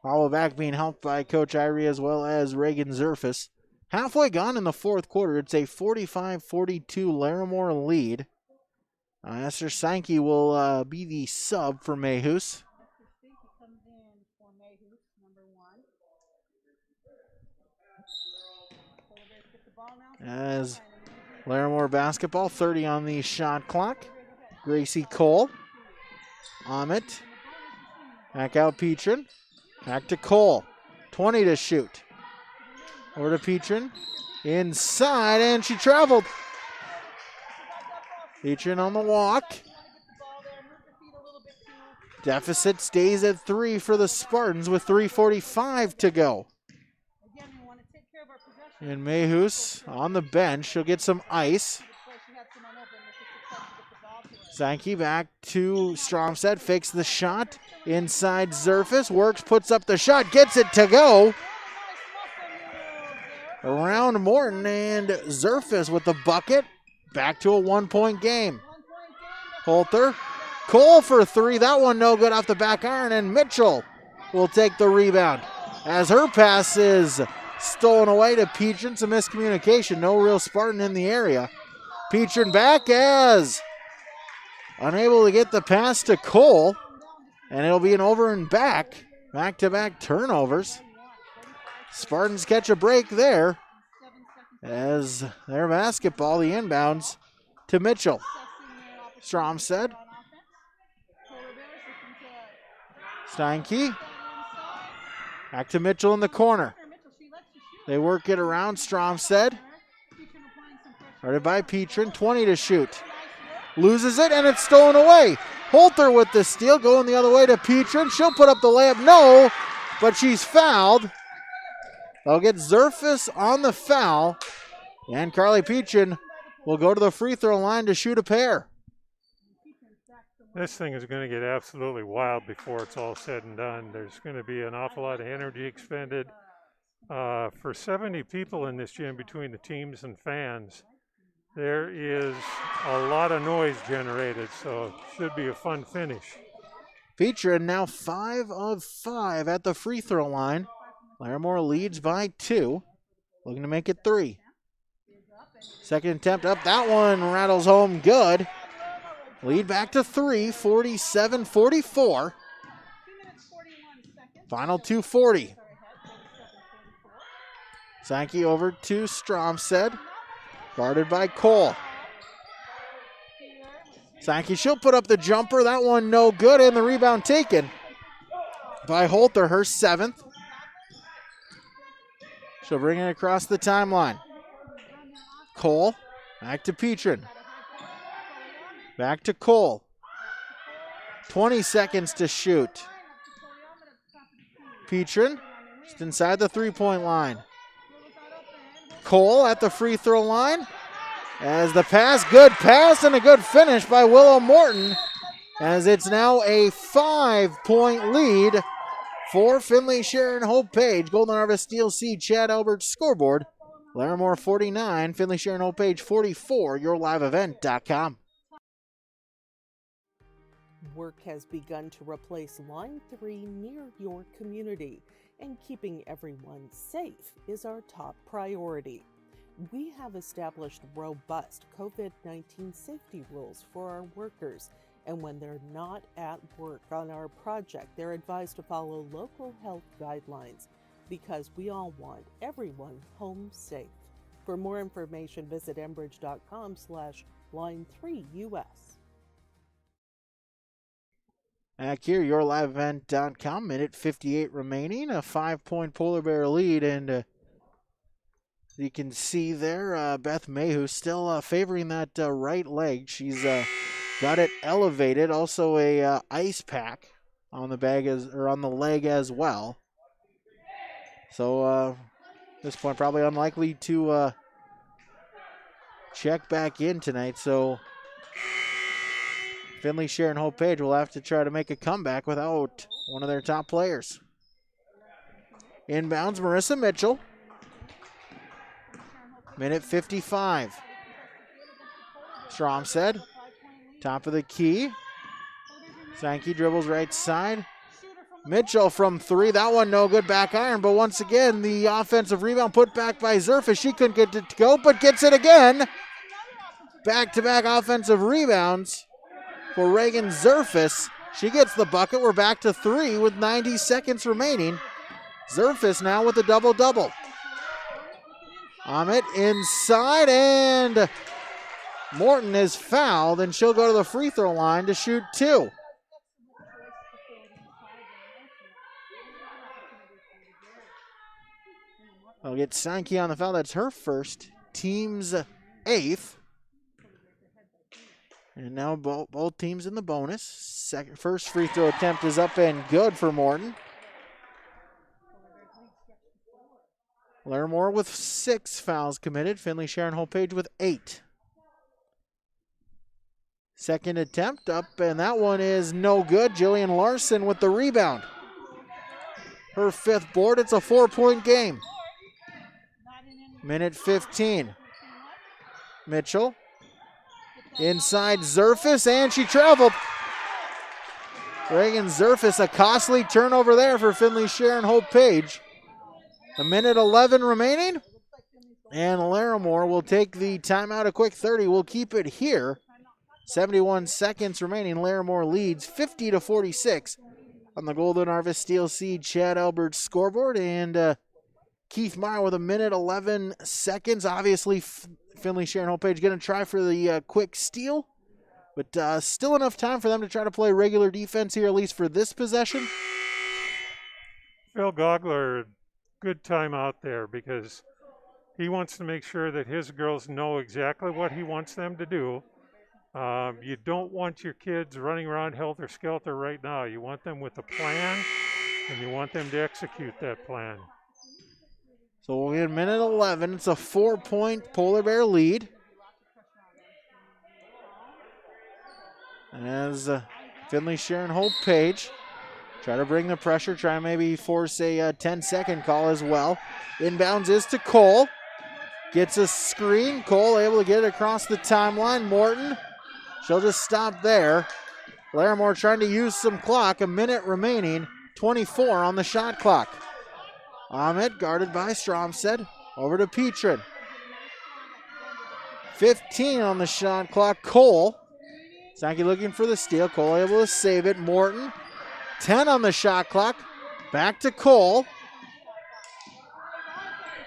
follow back, being helped by Coach Irie as well as Reagan Zerfus. Halfway gone in the fourth quarter. It's a 45-42 Larimore lead. Esther Sankey will be the sub for Mayhus. As Larimore basketball, 30 on the shot clock. Gracie Cole. Amit. Back out Petrin. Back to Cole. 20 to shoot. Over to Petrin. Inside, and she traveled. Petrin on the walk. Deficit stays at 3 for the Spartans with 3:45 to go. And Mayhus on the bench. She'll get some ice. Sankey back to Stromstead. Fakes the shot. Inside Zerfus. Works, puts up the shot. Gets it to go. Around Morton, and Zerfus with the bucket. Back to a 1-point game. Holter. Cole for 3. That one no good off the back iron, and Mitchell will take the rebound. As her pass is stolen away to Petrin. Some miscommunication. No real Spartan in the area. Petrin back as unable to get the pass to Cole. And it'll be an over and back. Back-to-back turnovers. Spartans catch a break there as their basketball, the inbounds to Mitchell. Stromstead. Steinke. Back to Mitchell in the corner. They work it around. Stromstead. Guarded by Petrin. 20 to shoot. Loses it, and it's stolen away. Holter with the steal, going the other way to Petrin. She'll put up the layup. No, but she's fouled. They'll get Zerfus on the foul, and Carly Petrin will go to the free throw line to shoot a pair. This thing is going to get absolutely wild before it's all said and done. There's going to be an awful lot of energy expended. For 70 people in this gym between the teams and fans, there is a lot of noise generated, so it should be a fun finish. Petrin now 5 of 5 at the free throw line. Larimore leads by 2, looking to make it 3. Second attempt up, that one rattles home good. Lead back to 3, 47-44. Final 2:40. Sankey over to Stromstead, guarded by Cole. Sankey, she'll put up the jumper. That one no good, and the rebound taken by Holter, her 7th. She'll bring it across the timeline. Cole, back to Petrin. Back to Cole. 20 seconds to shoot. Petrin, just inside the three-point line. Cole at the free throw line. As the pass, good pass and a good finish by Willow Morton, as it's now a 5-point lead for Finley-Sharon-Hope-Page. Golden Harvest Steel Sea Chad Albert's scoreboard. Larimore 49, Finley-Sharon-Hope-Page 44, yourliveevent.com. Work has begun to replace Line 3 near your community, and keeping everyone safe is our top priority. We have established robust COVID-19 safety rules for our workers, and when they're not at work on our project, they're advised to follow local health guidelines, because we all want everyone home safe. For more information, visit enbridge.com/line3us. Back here, yourliveevent.com, minute 58 remaining, a 5-point Polar Bear lead, and you can see there, Beth Mayhew still favoring that right leg. She's got it elevated. Also a ice pack on the on the leg as well. So at this point, probably unlikely to check back in tonight. So Finley-Sharon-Hope-Page will have to try to make a comeback without one of their top players. Inbounds, Marissa Mitchell. Minute 55. Stromstead, top of the key. Sankey dribbles right side. Mitchell from 3. That one no good, back iron. But once again, the offensive rebound put back by Zerfus. She couldn't get it to go, but gets it again. Back-to-back offensive rebounds for Reagan Zerfus. She gets the bucket. We're back to 3 with 90 seconds remaining. Zerfus now with a double-double. Ahmet inside, and Morton is fouled, and she'll go to the free throw line to shoot 2. I'll get Sankey on the foul. That's her first, team's 8th. And now both teams in the bonus. First free throw attempt is up and good for Morton. Larimore with 6 fouls committed. Finley-Sharon-Hope-Page with 8. Second attempt up, and that one is no good. Jillian Larson with the rebound. Her 5th board. It's a 4-point game. Minute 15. Mitchell inside Zerfus, and she traveled. Reagan Zerfus, a costly turnover there for Finley-Sharon-Hope-Page. A minute 11 remaining, and Larimore will take the timeout. A quick 30. We'll keep it here. 71 seconds remaining. Larimore leads 50-46 on the Golden Harvest Steel Sea Chad Albert's scoreboard, and Keith Meyer with a minute 11 seconds. Obviously, Finley-Sharon-Hope-Page going to try for the quick steal, but still enough time for them to try to play regular defense here, at least for this possession. Phil Gogler, good timeout there, because he wants to make sure that his girls know exactly what he wants them to do. You don't want your kids running around helter-skelter right now. You want them with a plan, and you want them to execute that plan. So we'll get a minute 11. It's a 4-point Polar Bear lead. As Finley-Sharon-Hope-Page try to bring the pressure, try to maybe force a 10-second call as well. Inbounds is to Cole. Gets a screen. Cole able to get it across the timeline. Morton, she'll just stop there. Larimore trying to use some clock. A minute remaining. 24 on the shot clock. Ahmed guarded by Stromstead. Over to Petrin. 15 on the shot clock. Cole. Sankey looking for the steal. Cole able to save it. Morton. 10 on the shot clock. Back to Cole.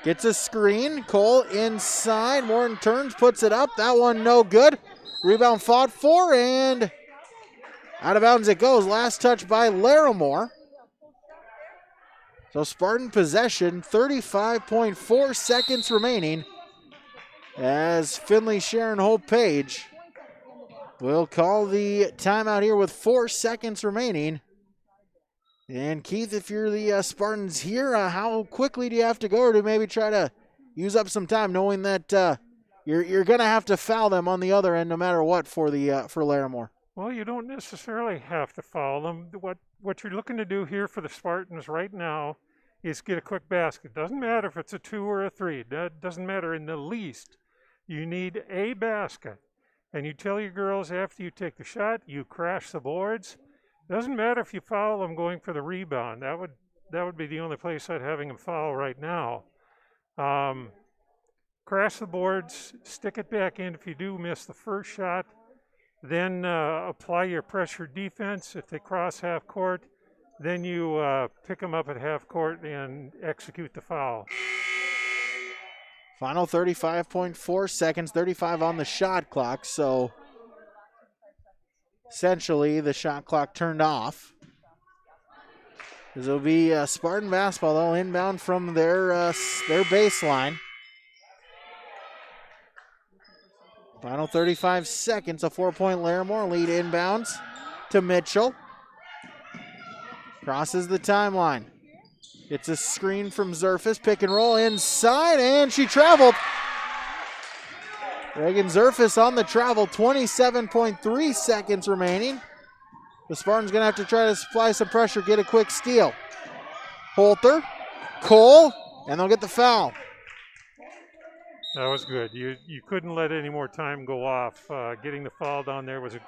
Gets a screen. Cole inside. Morton turns, puts it up. That one no good. Rebound fought for, and out of bounds it goes. Last touch by Larimore. So Spartan possession, 35.4 seconds remaining as Finley-Sharon-Hope-Page will call the timeout here with 4 seconds remaining. And Keith, if you're the Spartans here, how quickly do you have to go, or do you maybe try to use up some time, knowing that you're going to have to foul them on the other end, no matter what, for Larimore? Well, you don't necessarily have to foul them. What you're looking to do here for the Spartans right now is get a quick basket. Doesn't matter if it's a 2 or a 3. That doesn't matter in the least. You need a basket, and you tell your girls after you take the shot, you crash the boards. Doesn't matter if you foul them going for the rebound. That would be the only place I'd having them foul right now. Crash the boards, stick it back in if you do miss the first shot. Then apply your pressure defense. If they cross half court, then you pick them up at half court and execute the foul. Final 35.4 seconds, 35 on the shot clock, so essentially the shot clock turned off. This will be Spartan basketball. They'll inbound from their baseline. Final 35 seconds, a 4-point Larimore lead. Inbounds to Mitchell. Crosses the timeline. It's a screen from Zerfis. Pick and roll inside, and she traveled. Reagan Zerfis on the travel, 27.3 seconds remaining. The Spartans going to have to try to supply some pressure, get a quick steal. Holter, Cole, and they'll get the foul. That was good. You couldn't let any more time go off. Getting the foul down there was a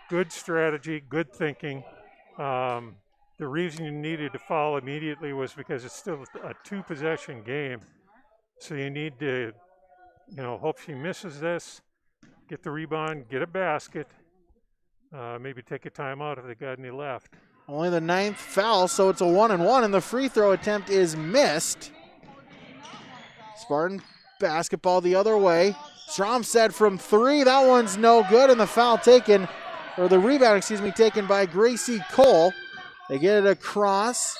good strategy, good thinking. The reason you needed to foul immediately was because it's still a 2-possession game. So you need to, hope she misses this, get the rebound, get a basket, maybe take a timeout if they got any left. Only the 9th foul, so it's a 1-and-1, and the free throw attempt is missed. Spartan basketball the other way. Stromstead from 3, that one's no good, and the foul taken, or the rebound, taken by Gracie Cole. They get it across,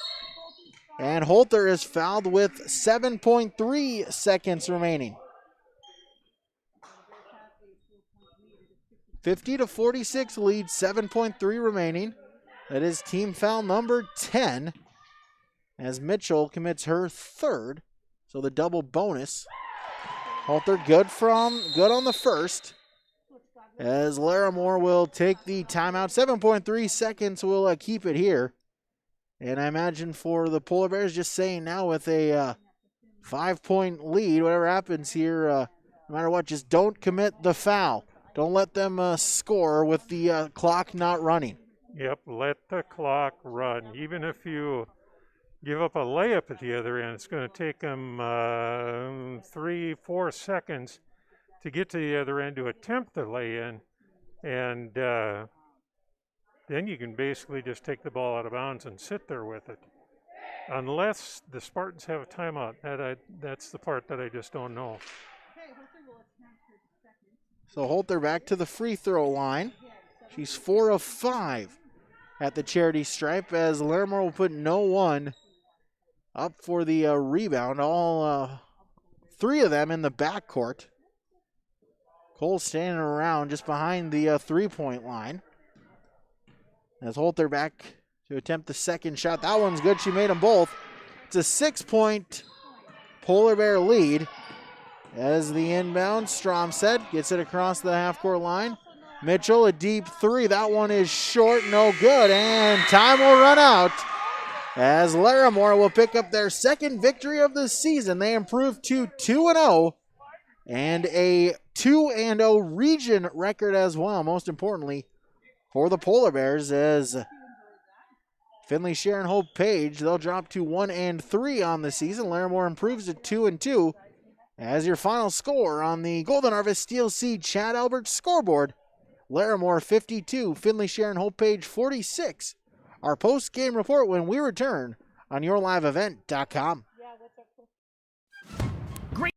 and Holter is fouled with 7.3 seconds remaining. 50-46 lead, 7.3 remaining. That is team foul number 10 as Mitchell commits her 3rd. So the double bonus. Holter good on the first as Larimore will take the timeout. 7.3 seconds will keep it here. And I imagine for the Polar Bears, just saying now with a 5-point lead, whatever happens here, no matter what, just don't commit the foul. Don't let them score with the clock not running. Yep, let the clock run. Even if you give up a layup at the other end, it's going to take them 3-4 seconds to get to the other end to attempt the lay-in. And then you can basically just take the ball out of bounds and sit there with it. Unless the Spartans have a timeout. That's the part that I just don't know. So Holter back to the free throw line. She's 4 of 5 at the charity stripe as Larimore will put no one up for the rebound. All 3 of them in the backcourt. Cole standing around just behind the three-point line. As Holter back to attempt the second shot. That one's good. She made them both. It's a 6-point Polar Bear lead. As the inbound, Stromstead gets it across the half-court line. Mitchell, a deep three. That one is short, no good, and time will run out as Larimore will pick up their second victory of the season. They improve to 2-0 and a 2-0 region record as well, most importantly for the Polar Bears, as Finley-Sharon-Hope-Page, they'll drop to 1-3 on the season. Larimore improves to 2-2 as your final score on the Golden Harvest Steel Sea Chad Albert scoreboard. Larimore 52, Finley-Sharon-Hope-Page 46. Our post-game report when we return on YourLiveEvent.com. Great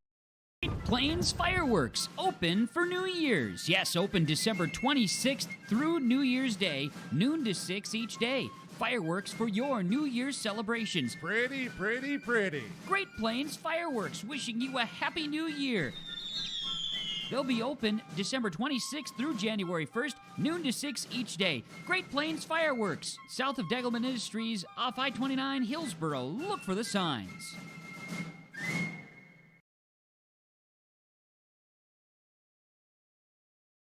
Plains Fireworks, open for New Year's. Yes, open December 26th through New Year's Day, noon to 6 each day. Fireworks for your New Year's celebrations. Pretty, pretty, pretty. Great Plains Fireworks, wishing you a Happy New Year. They'll be open December 26th through January 1st, noon to 6 each day. Great Plains Fireworks, south of Degelman Industries, off I-29, Hillsboro. Look for the signs.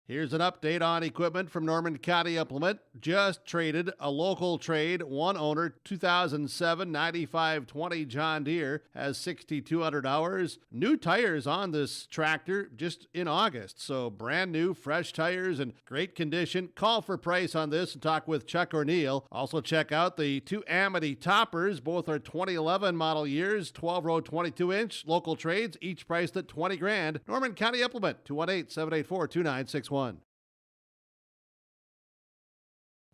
Here's an update on equipment from Norman County Implement. Just traded a local trade. One owner, 2007 9520 John Deere, has 6,200 hours. New tires on this tractor just in August. So brand new, fresh tires in great condition. Call for price on this and talk with Chuck O'Neill. Also check out the two Amity toppers. Both are 2011 model years, 12-row 22-inch. Local trades, each priced at $20,000. Norman County Implement, 218-784-2961.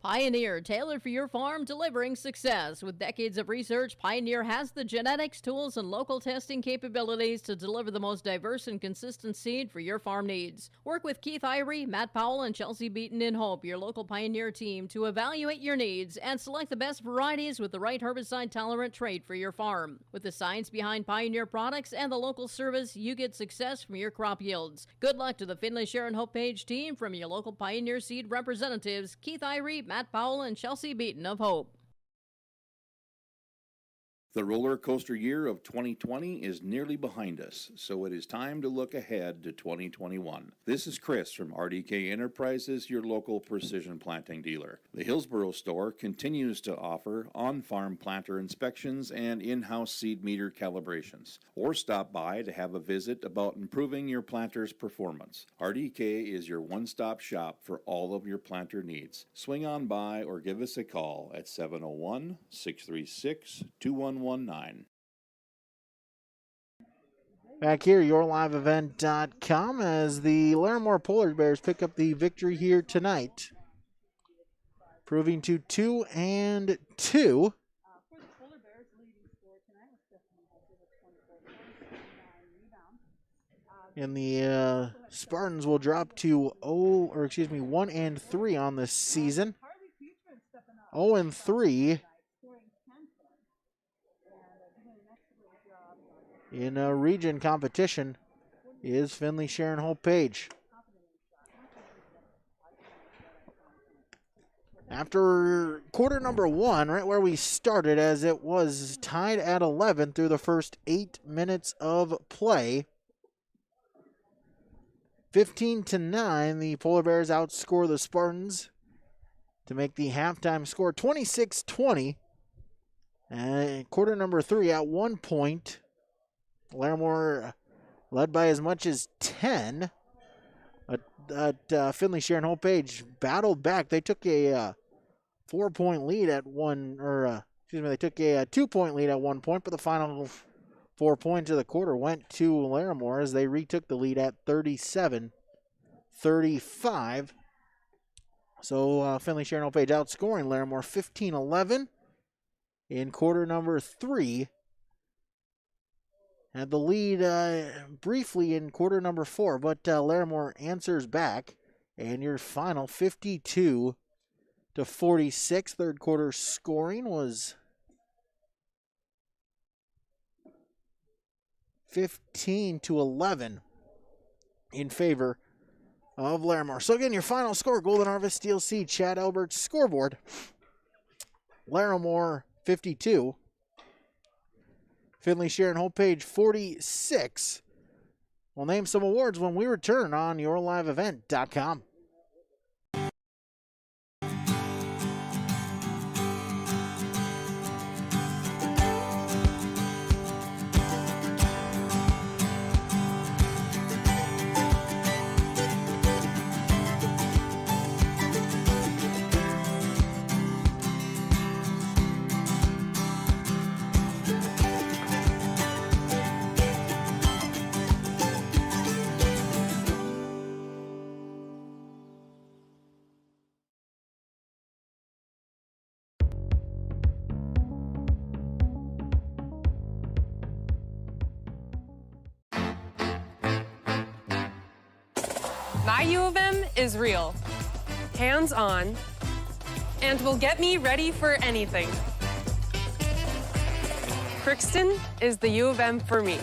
Pioneer, tailored for your farm, delivering success. With decades of research, Pioneer has the genetics, tools, and local testing capabilities to deliver the most diverse and consistent seed for your farm needs. Work with Keith Irie, Matt Powell, and Chelsea Beaton in Hope, your local Pioneer team, to evaluate your needs and select the best varieties with the right herbicide-tolerant trait for your farm. With the science behind Pioneer products and the local service, you get success from your crop yields. Good luck to the Finley-Sharon-Hope-Page team from your local Pioneer seed representatives, Keith Irie, Matt Powell, and Chelsea Beaton of Hope. The roller coaster year of 2020 is nearly behind us, so it is time to look ahead to 2021. This is Chris from RDK Enterprises, your local precision planting dealer. The Hillsboro store continues to offer on-farm planter inspections and in-house seed meter calibrations, or stop by to have a visit about improving your planter's performance. RDK is your one-stop shop for all of your planter needs. Swing on by or give us a call at 701-636-2119. Back here, YourLiveEvent.com, as the Larimore Polar Bears pick up the victory here tonight, proving to 2-2. And the Spartans will drop to 1-3 on the season. 0-3. In a region competition is Finley-Sharon-Hope-Page. After quarter number one, right where we started, as it was tied at 11 through the first 8 minutes of play. 15-9, the Polar Bears outscore the Spartans to make the halftime score 26-20. And quarter number three, at one point, Larimore led by as much as 10. Finley-Sharon-Hope-Page battled back. They took a 4-point lead at they took a 2-point lead at one point, but the final 4 points of the quarter went to Larimore as they retook the lead at 37-35. So Finley-Sharon-Hope-Page outscoring Larimore 15-11 in quarter number three. Had the lead briefly in quarter number four, but Larimore answers back, and your final 52-46. Third quarter scoring was 15-11 in favor of Larimore. So again, your final score, Golden Harvest Steel Seed, Chad Albert's scoreboard. Larimore 52. Finley-Sharon-Hope-Page 46. We'll name some awards when we return on YourLiveEvent.com. My U of M is real, hands-on, and will get me ready for anything. Crookston is the U of M for me.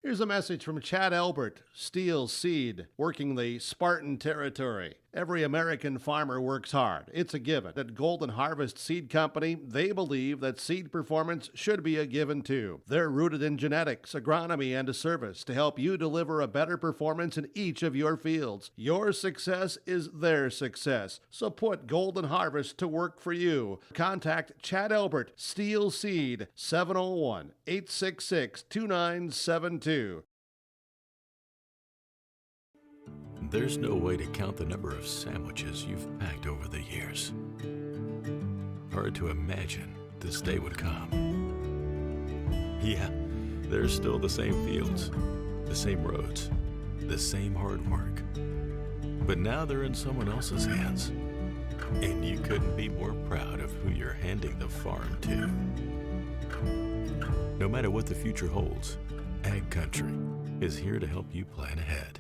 Here's a message from Chad Albert, Steel Seed, working the Spartan territory. Every American farmer works hard. It's a given. At Golden Harvest Seed Company, they believe that seed performance should be a given too. They're rooted in genetics, agronomy, and a service to help you deliver a better performance in each of your fields. Your success is their success. So put Golden Harvest to work for you. Contact Chad Albert, Steel Seed, 701-866-2972. There's no way to count the number of sandwiches you've packed over the years. Hard to imagine this day would come. Yeah, there's still the same fields, the same roads, the same hard work. But now they're in someone else's hands. And you couldn't be more proud of who you're handing the farm to. No matter what the future holds, Ag Country is here to help you plan ahead.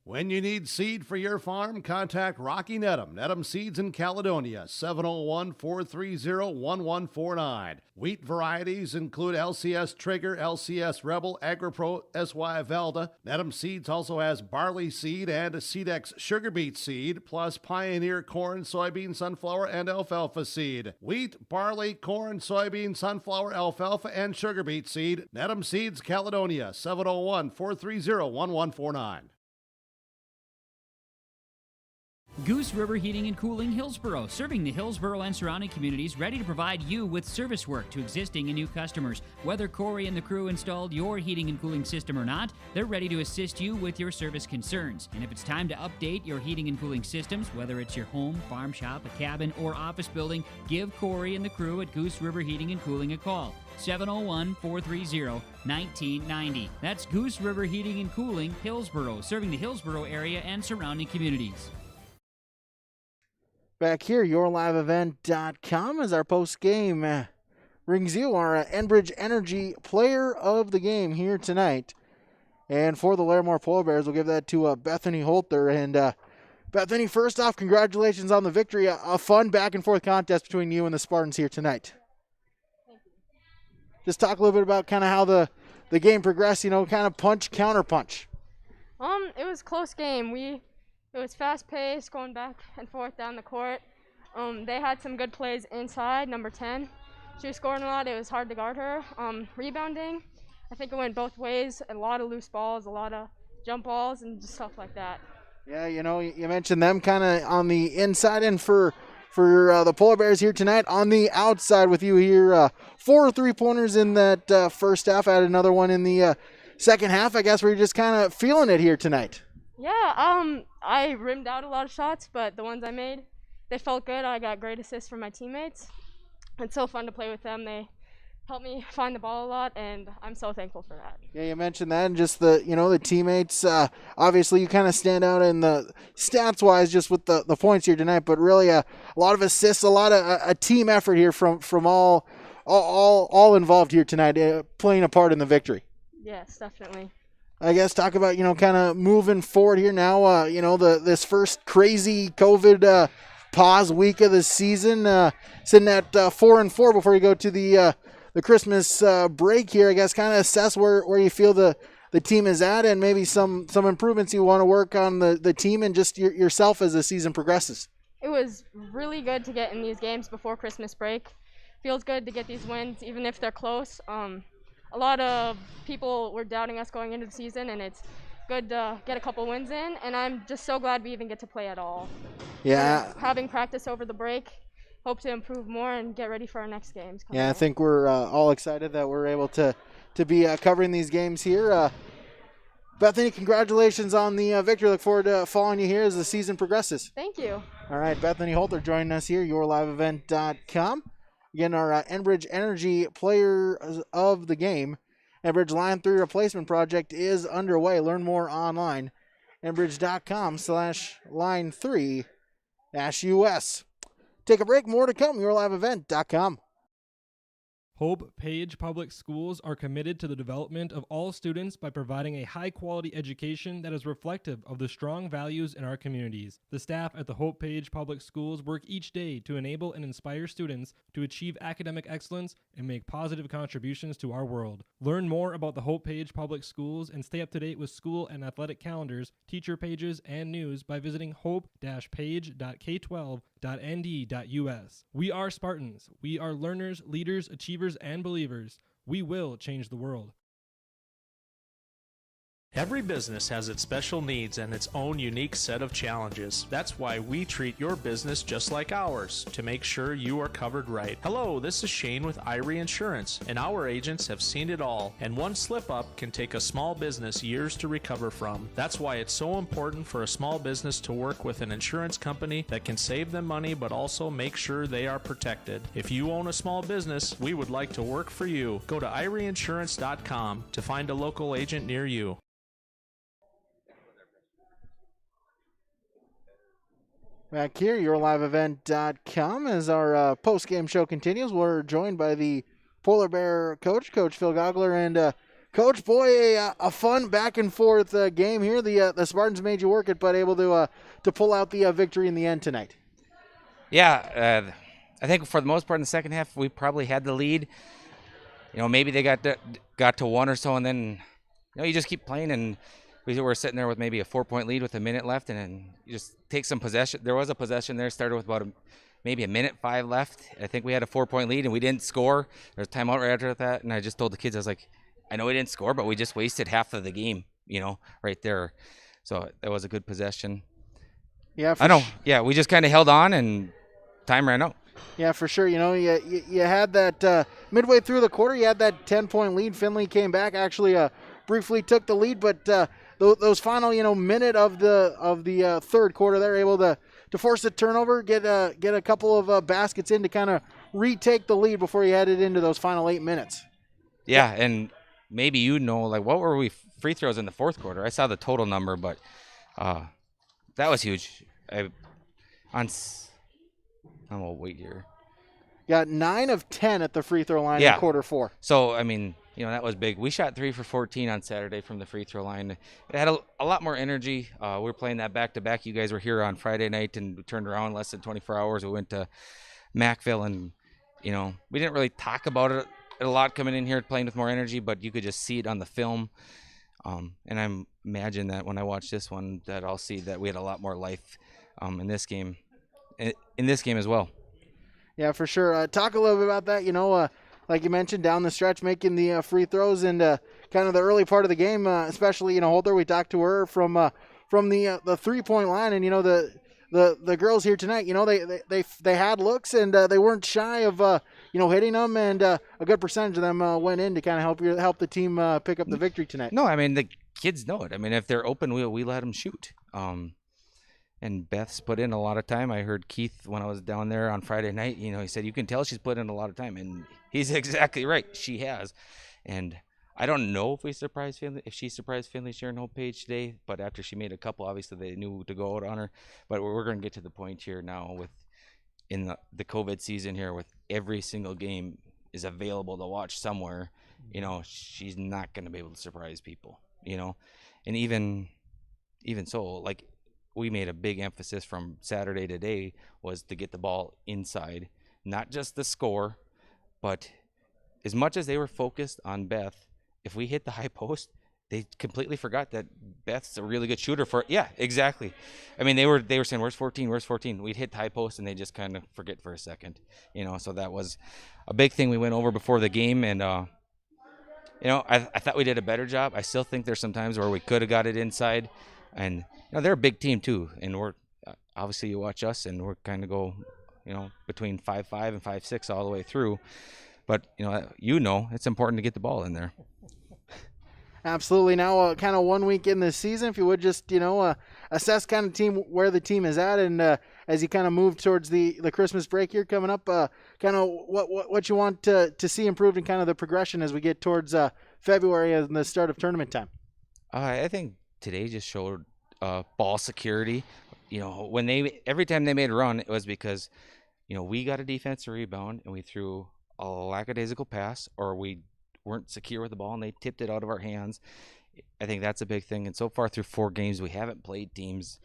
When you need seed for your farm, contact Rocky Nedham. Nedham Seeds in Caledonia, 701-430-1149. Wheat varieties include LCS Trigger, LCS Rebel, AgriPro, SY Velda. Nedham Seeds also has barley seed and Seedex sugar beet seed, plus Pioneer corn, soybean, sunflower, and alfalfa seed. Wheat, barley, corn, soybean, sunflower, alfalfa, and sugar beet seed. Nedham Seeds, Caledonia, 701-430-1149. Goose River Heating and Cooling, Hillsboro, serving the Hillsboro and surrounding communities, ready to provide you with service work to existing and new customers. Whether Corey and the crew installed your heating and cooling system or not, they're ready to assist you with your service concerns. And if it's time to update your heating and cooling systems, whether it's your home, farm shop, a cabin, or office building, give Corey and the crew at Goose River Heating and Cooling a call. 701-430-1990. That's Goose River Heating and Cooling, Hillsboro, serving the Hillsboro area and surrounding communities. Back here, YourLiveEvent.com, as our post-game brings you our Enbridge Energy Player of the Game here tonight. And for the Larimore Polar Bears, we'll give that to Bethany Holter. And Bethany, first off, congratulations on the victory. A fun back-and-forth contest between you and the Spartans here tonight. Thank you. Just talk a little bit about kind of how the game progressed, kind of punch, counter-punch. It was a close game. It was fast-paced, going back and forth down the court. They had some good plays inside, number 10. She was scoring a lot. It was hard to guard her. Rebounding, I think it went both ways. A lot of loose balls, a lot of jump balls, and just stuff like that. Yeah, you mentioned them kind of on the inside, and for the Polar Bears here tonight, on the outside with you here. 4 3-pointers in that first half. I had another one in the second half. I guess we're just kind of feeling it here tonight. Yeah, I rimmed out a lot of shots, but the ones I made, they felt good. I got great assists from my teammates. It's so fun to play with them. They helped me find the ball a lot, and I'm so thankful for that. Yeah, you mentioned that, and just the teammates. Obviously, you kind of stand out in the stats-wise just with the points here tonight, but really a lot of assists, a lot of a team effort here from all involved here tonight, playing a part in the victory. Yes, definitely. I guess talk about, kind of moving forward here now, this first crazy COVID pause week of the season, sitting at 4-4 before you go to the Christmas break here. I guess kind of assess where you feel the team is at, and maybe some improvements you want to work on the team and just yourself as the season progresses. It was really good to get in these games before Christmas break. Feels good to get these wins, even if they're close. A lot of people were doubting us going into the season, and it's good to get a couple wins in, and I'm just so glad we even get to play at all. Yeah. We're having practice over the break. Hope to improve more and get ready for our next games. Yeah, I think we're all excited that we're able to be covering these games here. Bethany, congratulations on the victory. Look forward to following you here as the season progresses. Thank you. All right, Bethany Holter joining us here, yourliveevent.com. Again, our Enbridge Energy Player of the Game. Enbridge Line 3 replacement project is underway. Learn more online. Enbridge.com/line3-US. Take a break. More to come. yourliveevent.com. Hope-Page Public Schools are committed to the development of all students by providing a high-quality education that is reflective of the strong values in our communities. The staff at the Hope-Page Public Schools work each day to enable and inspire students to achieve academic excellence and make positive contributions to our world. Learn more about the Hope-Page Public Schools and stay up to date with school and athletic calendars, teacher pages, and news by visiting hope-page.k12.nd.us. We are Spartans. We are learners, leaders, achievers, and believers. We will change the world. Every business has its special needs and its own unique set of challenges. That's why we treat your business just like ours, to make sure you are covered right. Hello, this is Shane with Irie Insurance, and our agents have seen it all, and one slip-up can take a small business years to recover from. That's why it's so important for a small business to work with an insurance company that can save them money but also make sure they are protected. If you own a small business, we would like to work for you. Go to IrieInsurance.com to find a local agent near you. Back here, yourliveevent.com, as our post-game show continues. We're joined by the Polar Bear coach, Coach Phil Gogler. And, Coach, boy, a fun back-and-forth game here. The Spartans made you work it, but able to pull out the victory in the end tonight. Yeah, I think for the most part in the second half, we probably had the lead. Maybe they got to one or so, and then, you just keep playing, and we were sitting there with maybe a 4-point lead with a minute left, and then you just take some possession. There was a possession there, started with about maybe a minute 5 left. I think we had a 4-point lead, and we didn't score. There was a timeout right after that, and I just told the kids, I was like, I know we didn't score, but we just wasted half of the game, right there. So that was a good possession. Yeah, Yeah, we just kind of held on, and time ran out. Yeah, for sure. You had that midway through the quarter, you had that 10-point lead. Finley came back, actually briefly took the lead, but those final minute of the third quarter, they're able to force a turnover, get a couple of baskets in to kind of retake the lead before you headed into those final 8 minutes. Yeah, and maybe what were we free throws in the fourth quarter? I saw the total number, but that was huge. We'll wait here. Got 9 of 10 at the free throw line in quarter 4. So, that was big. We shot 3 for 14 on Saturday from the free throw line. It had a lot more energy. We were playing that back-to-back. You guys were here on Friday night, and we turned around in less than 24 hours. We went to Macville, and, we didn't really talk about it a lot coming in here, playing with more energy, but you could just see it on the film. And I imagine that when I watch this one, that I'll see that we had a lot more life in this game as well. Yeah, for sure. Talk a little bit about that. Like you mentioned, down the stretch, making the free throws, and kind of the early part of the game, especially Holter. We talked to her from the 3-point line, and the girls here tonight. They had looks, and they weren't shy of hitting them, and a good percentage of them went in to kind of help the team pick up the victory tonight. No, the kids know it. If they're open, we let them shoot. And Beth's put in a lot of time. I heard Keith when I was down there on Friday night, he said, you can tell she's put in a lot of time. And he's exactly right. She has. And I don't know if she surprised Finley-Sharon-Hope-Page today, but after she made a couple, obviously they knew to go out on her. But we're going to get to the point here now in the COVID season here, with every single game is available to watch somewhere. She's not going to be able to surprise people. and even so, like, we made a big emphasis from Saturday to today was to get the ball inside, not just the score, but as much as they were focused on Beth, if we hit the high post, they completely forgot that Beth's a really good shooter for it. Yeah, exactly. I mean, they were saying, where's 14? Where's 14? We'd hit the high post, and they just kind of forget for a second, so that was a big thing we went over before the game, and I thought we did a better job. I still think there's some times where we could have got it inside, and they're a big team too, and we're obviously, you watch us, and we're kind of go between 5'5" and 5'6" all the way through, but it's important to get the ball in there. Absolutely. Now, kind of 1 week in the season, if you would just, assess kind of team where the team is at, and as you kind of move towards the Christmas break here coming up, kind of what you want to see improved in kind of the progression as we get towards February and the start of tournament time. I think today just showed ball security. When every time they made a run, it was because, we got a defensive rebound and we threw a lackadaisical pass, or we weren't secure with the ball and they tipped it out of our hands. I think that's a big thing. And so far through 4 games, we haven't played teams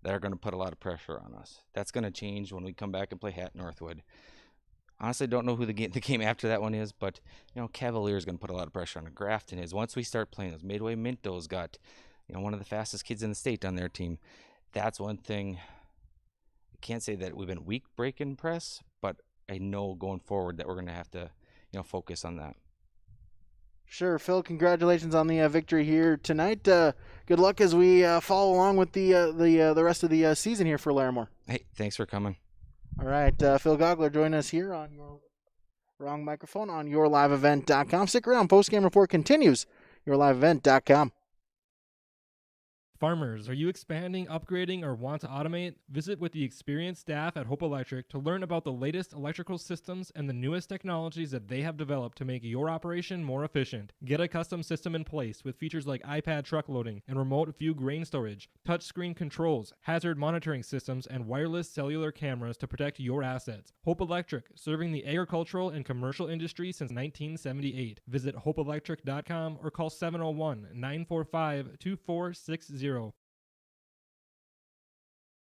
that are going to put a lot of pressure on us. That's going to change when we come back and play Hat Northwood. Honestly, don't know who the game after that one is, but Cavalier is going to put a lot of pressure on. Grafton is. Once we start playing those, Midway Minto's got one of the fastest kids in the state on their team. That's one thing. I can't say that we've been weak breaking press, but I know going forward that we're going to have to focus on that. Sure, Phil, congratulations on the victory here tonight. Good luck as we follow along with the rest of the season here for Larimore. Hey, thanks for coming. All right, Phil Gogler, join us here on your wrong microphone on yourliveevent.com. Stick around, Postgame Report continues, yourliveevent.com. Farmers, are you expanding, upgrading, or want to automate? Visit with the experienced staff at Hope Electric to learn about the latest electrical systems and the newest technologies that they have developed to make your operation more efficient. Get a custom system in place with features like iPad truck loading and remote view grain storage, touchscreen controls, hazard monitoring systems, and wireless cellular cameras to protect your assets. Hope Electric, serving the agricultural and commercial industry since 1978. Visit hopeelectric.com or call 701-945-2460.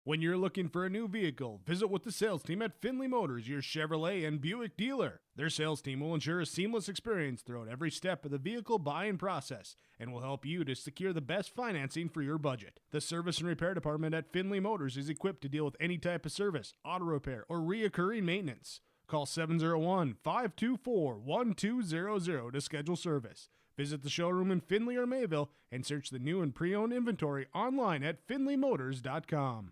When you're looking for a new vehicle, visit with the sales team at Finley Motors, your Chevrolet and Buick dealer. Their sales team will ensure a seamless experience throughout every step of the vehicle buying process and will help you to secure the best financing for your budget. The service and repair department at Finley Motors is equipped to deal with any type of service, auto repair, or reoccurring maintenance. Call 701-524-1200 to schedule service. Visit the showroom in Finley or Mayville and search the new and pre-owned inventory online at finleymotors.com.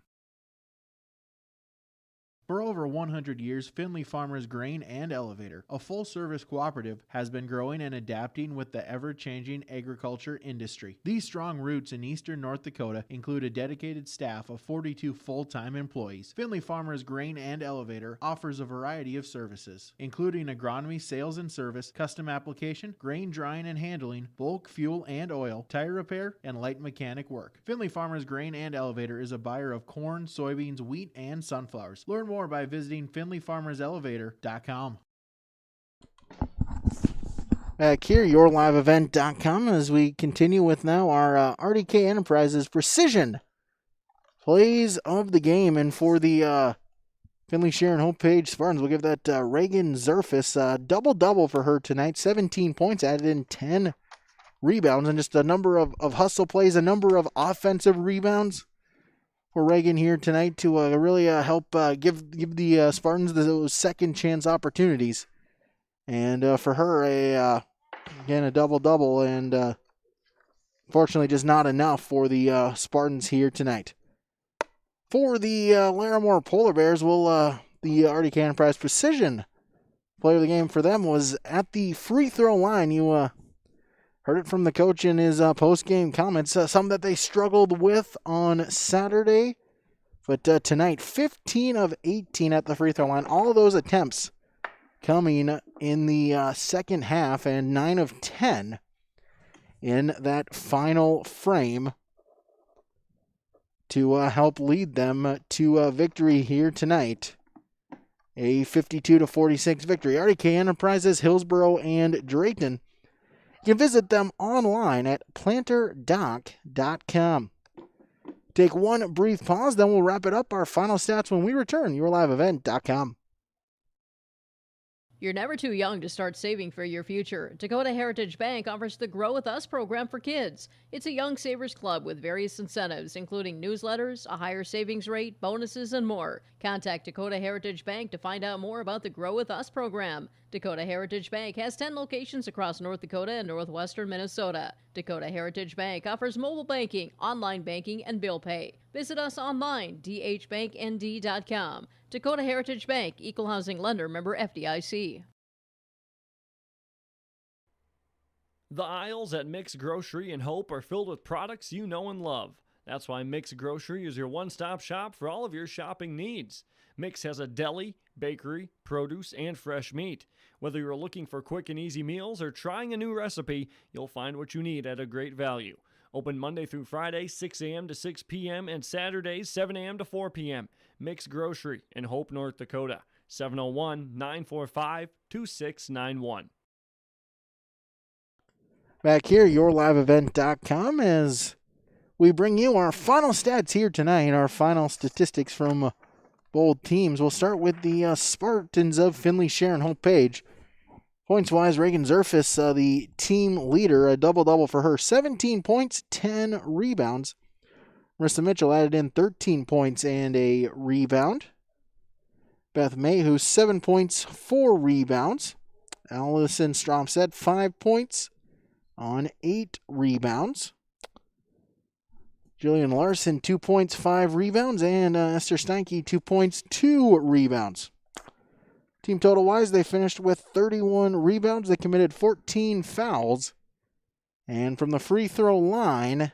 For over 100 years, Finley Farmers Grain and Elevator, a full-service cooperative, has been growing and adapting with the ever-changing agriculture industry. These strong roots in eastern North Dakota include a dedicated staff of 42 full-time employees. Finley Farmers Grain and Elevator offers a variety of services, including agronomy, sales and service, custom application, grain drying and handling, bulk fuel and oil, tire repair, and light mechanic work. Finley Farmers Grain and Elevator is a buyer of corn, soybeans, wheat, and sunflowers. Learn more by visiting FinleyFarmersElevator.com. Back here, yourliveevent.com, as we continue with now our RDK Enterprises Precision Plays of the Game. And for the Finley-Sharon-Hope-Page Spartans, we'll give that Reagan Zerfus double-double for her tonight. 17 points, added in 10 rebounds, and just a number of hustle plays, a number of offensive rebounds for Reagan here tonight to really help give the Spartans those second chance opportunities. And for her, again, a double-double, and fortunately just not enough for the Spartans here tonight. For the Larimore Polar Bears, the RDK Enterprise Precision Player of the Game for them was at the free throw line. You heard it from the coach in his post-game comments, something that they struggled with on Saturday. But tonight, 15 of 18 at the free throw line. All of those attempts coming in the second half, and 9 of 10 in that final frame to help lead them to victory here tonight. A 52-46 victory. RDK Enterprises, Hillsboro, and Drayton You can visit them online at planterdoc.com. Take one brief pause, then we'll wrap it up. Our final stats when we return. YourLiveEvent.com. You're never too young to start saving for your future. Dakota Heritage Bank offers the Grow With Us program for kids. It's a young savers club with various incentives, including newsletters, a higher savings rate, bonuses, and more. Contact Dakota Heritage Bank to find out more about the Grow With Us program. Dakota Heritage Bank has 10 locations across North Dakota and northwestern Minnesota. Dakota Heritage Bank offers mobile banking, online banking, and bill pay. Visit us online, dhbanknd.com. Dakota Heritage Bank, Equal Housing Lender, member FDIC. The aisles at Mix Grocery and Hope are filled with products you know and love. That's why Mix Grocery is your one-stop shop for all of your shopping needs. Mix has a deli, bakery, produce, and fresh meat. Whether you're looking for quick and easy meals or trying a new recipe, you'll find what you need at a great value. Open Monday through Friday, 6 a.m. to 6 p.m. and Saturdays, 7 a.m. to 4 p.m. Mix Grocery in Hope, North Dakota, 701-945-2691. Back here, YourLiveEvent.com, as we bring you our final stats here tonight, our final statistics from both teams. We'll start with the Spartans of Finley-Sharon-Hope-Page. Points-wise, Reagan Zerfus, the team leader, a double-double for her. 17 points, 10 rebounds. Marissa Mitchell added in 13 points and a rebound. Beth Mayhew, 7 points, 4 rebounds. Allison Stromstead, 5 points on 8 rebounds. Jillian Larson, 2 points, 5 rebounds. And Esther Steinke, 2 points, 2 rebounds. Team total-wise, they finished with 31 rebounds. They committed 14 fouls. And from the free throw line,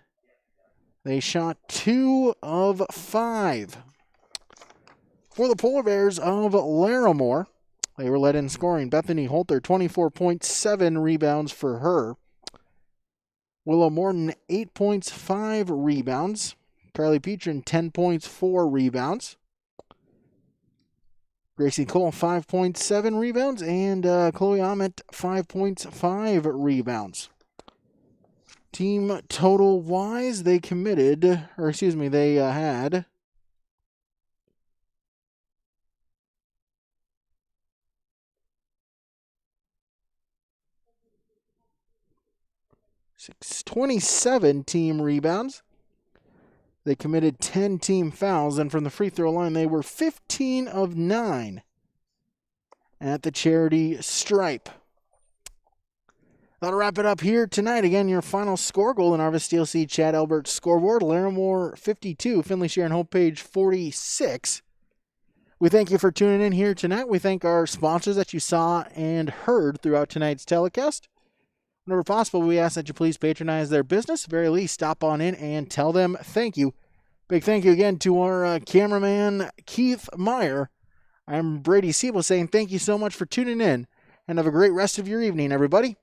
they shot 2 of 5. For the Polar Bears of Larimore, they were led in scoring. Bethany Holter, 24 points, 7 rebounds for her. Willow Morton, 8 points, 5 rebounds. Carly Petrin, 10 points, 4 rebounds. Gracie Cole, 5 points, 7 rebounds. And Chloe Ahmet, 5 points, 5 rebounds. Team total-wise, they had 27 team rebounds. They committed 10 team fouls, and from the free throw line, they were 15 of 9 at the charity stripe. That'll wrap it up here tonight. Again, your final score: Golden Harvest DLC Chad Albert scoreboard, Larimore 52, Finley-Sharon-Hope-Page 46. We thank you for tuning in here tonight. We thank our sponsors that you saw and heard throughout tonight's telecast. Whenever possible, we ask that you please patronize their business. At the very least, stop on in and tell them thank you. Big thank you again to our cameraman, Keith Meyer. I'm Brady Siebel saying thank you so much for tuning in, and have a great rest of your evening, everybody.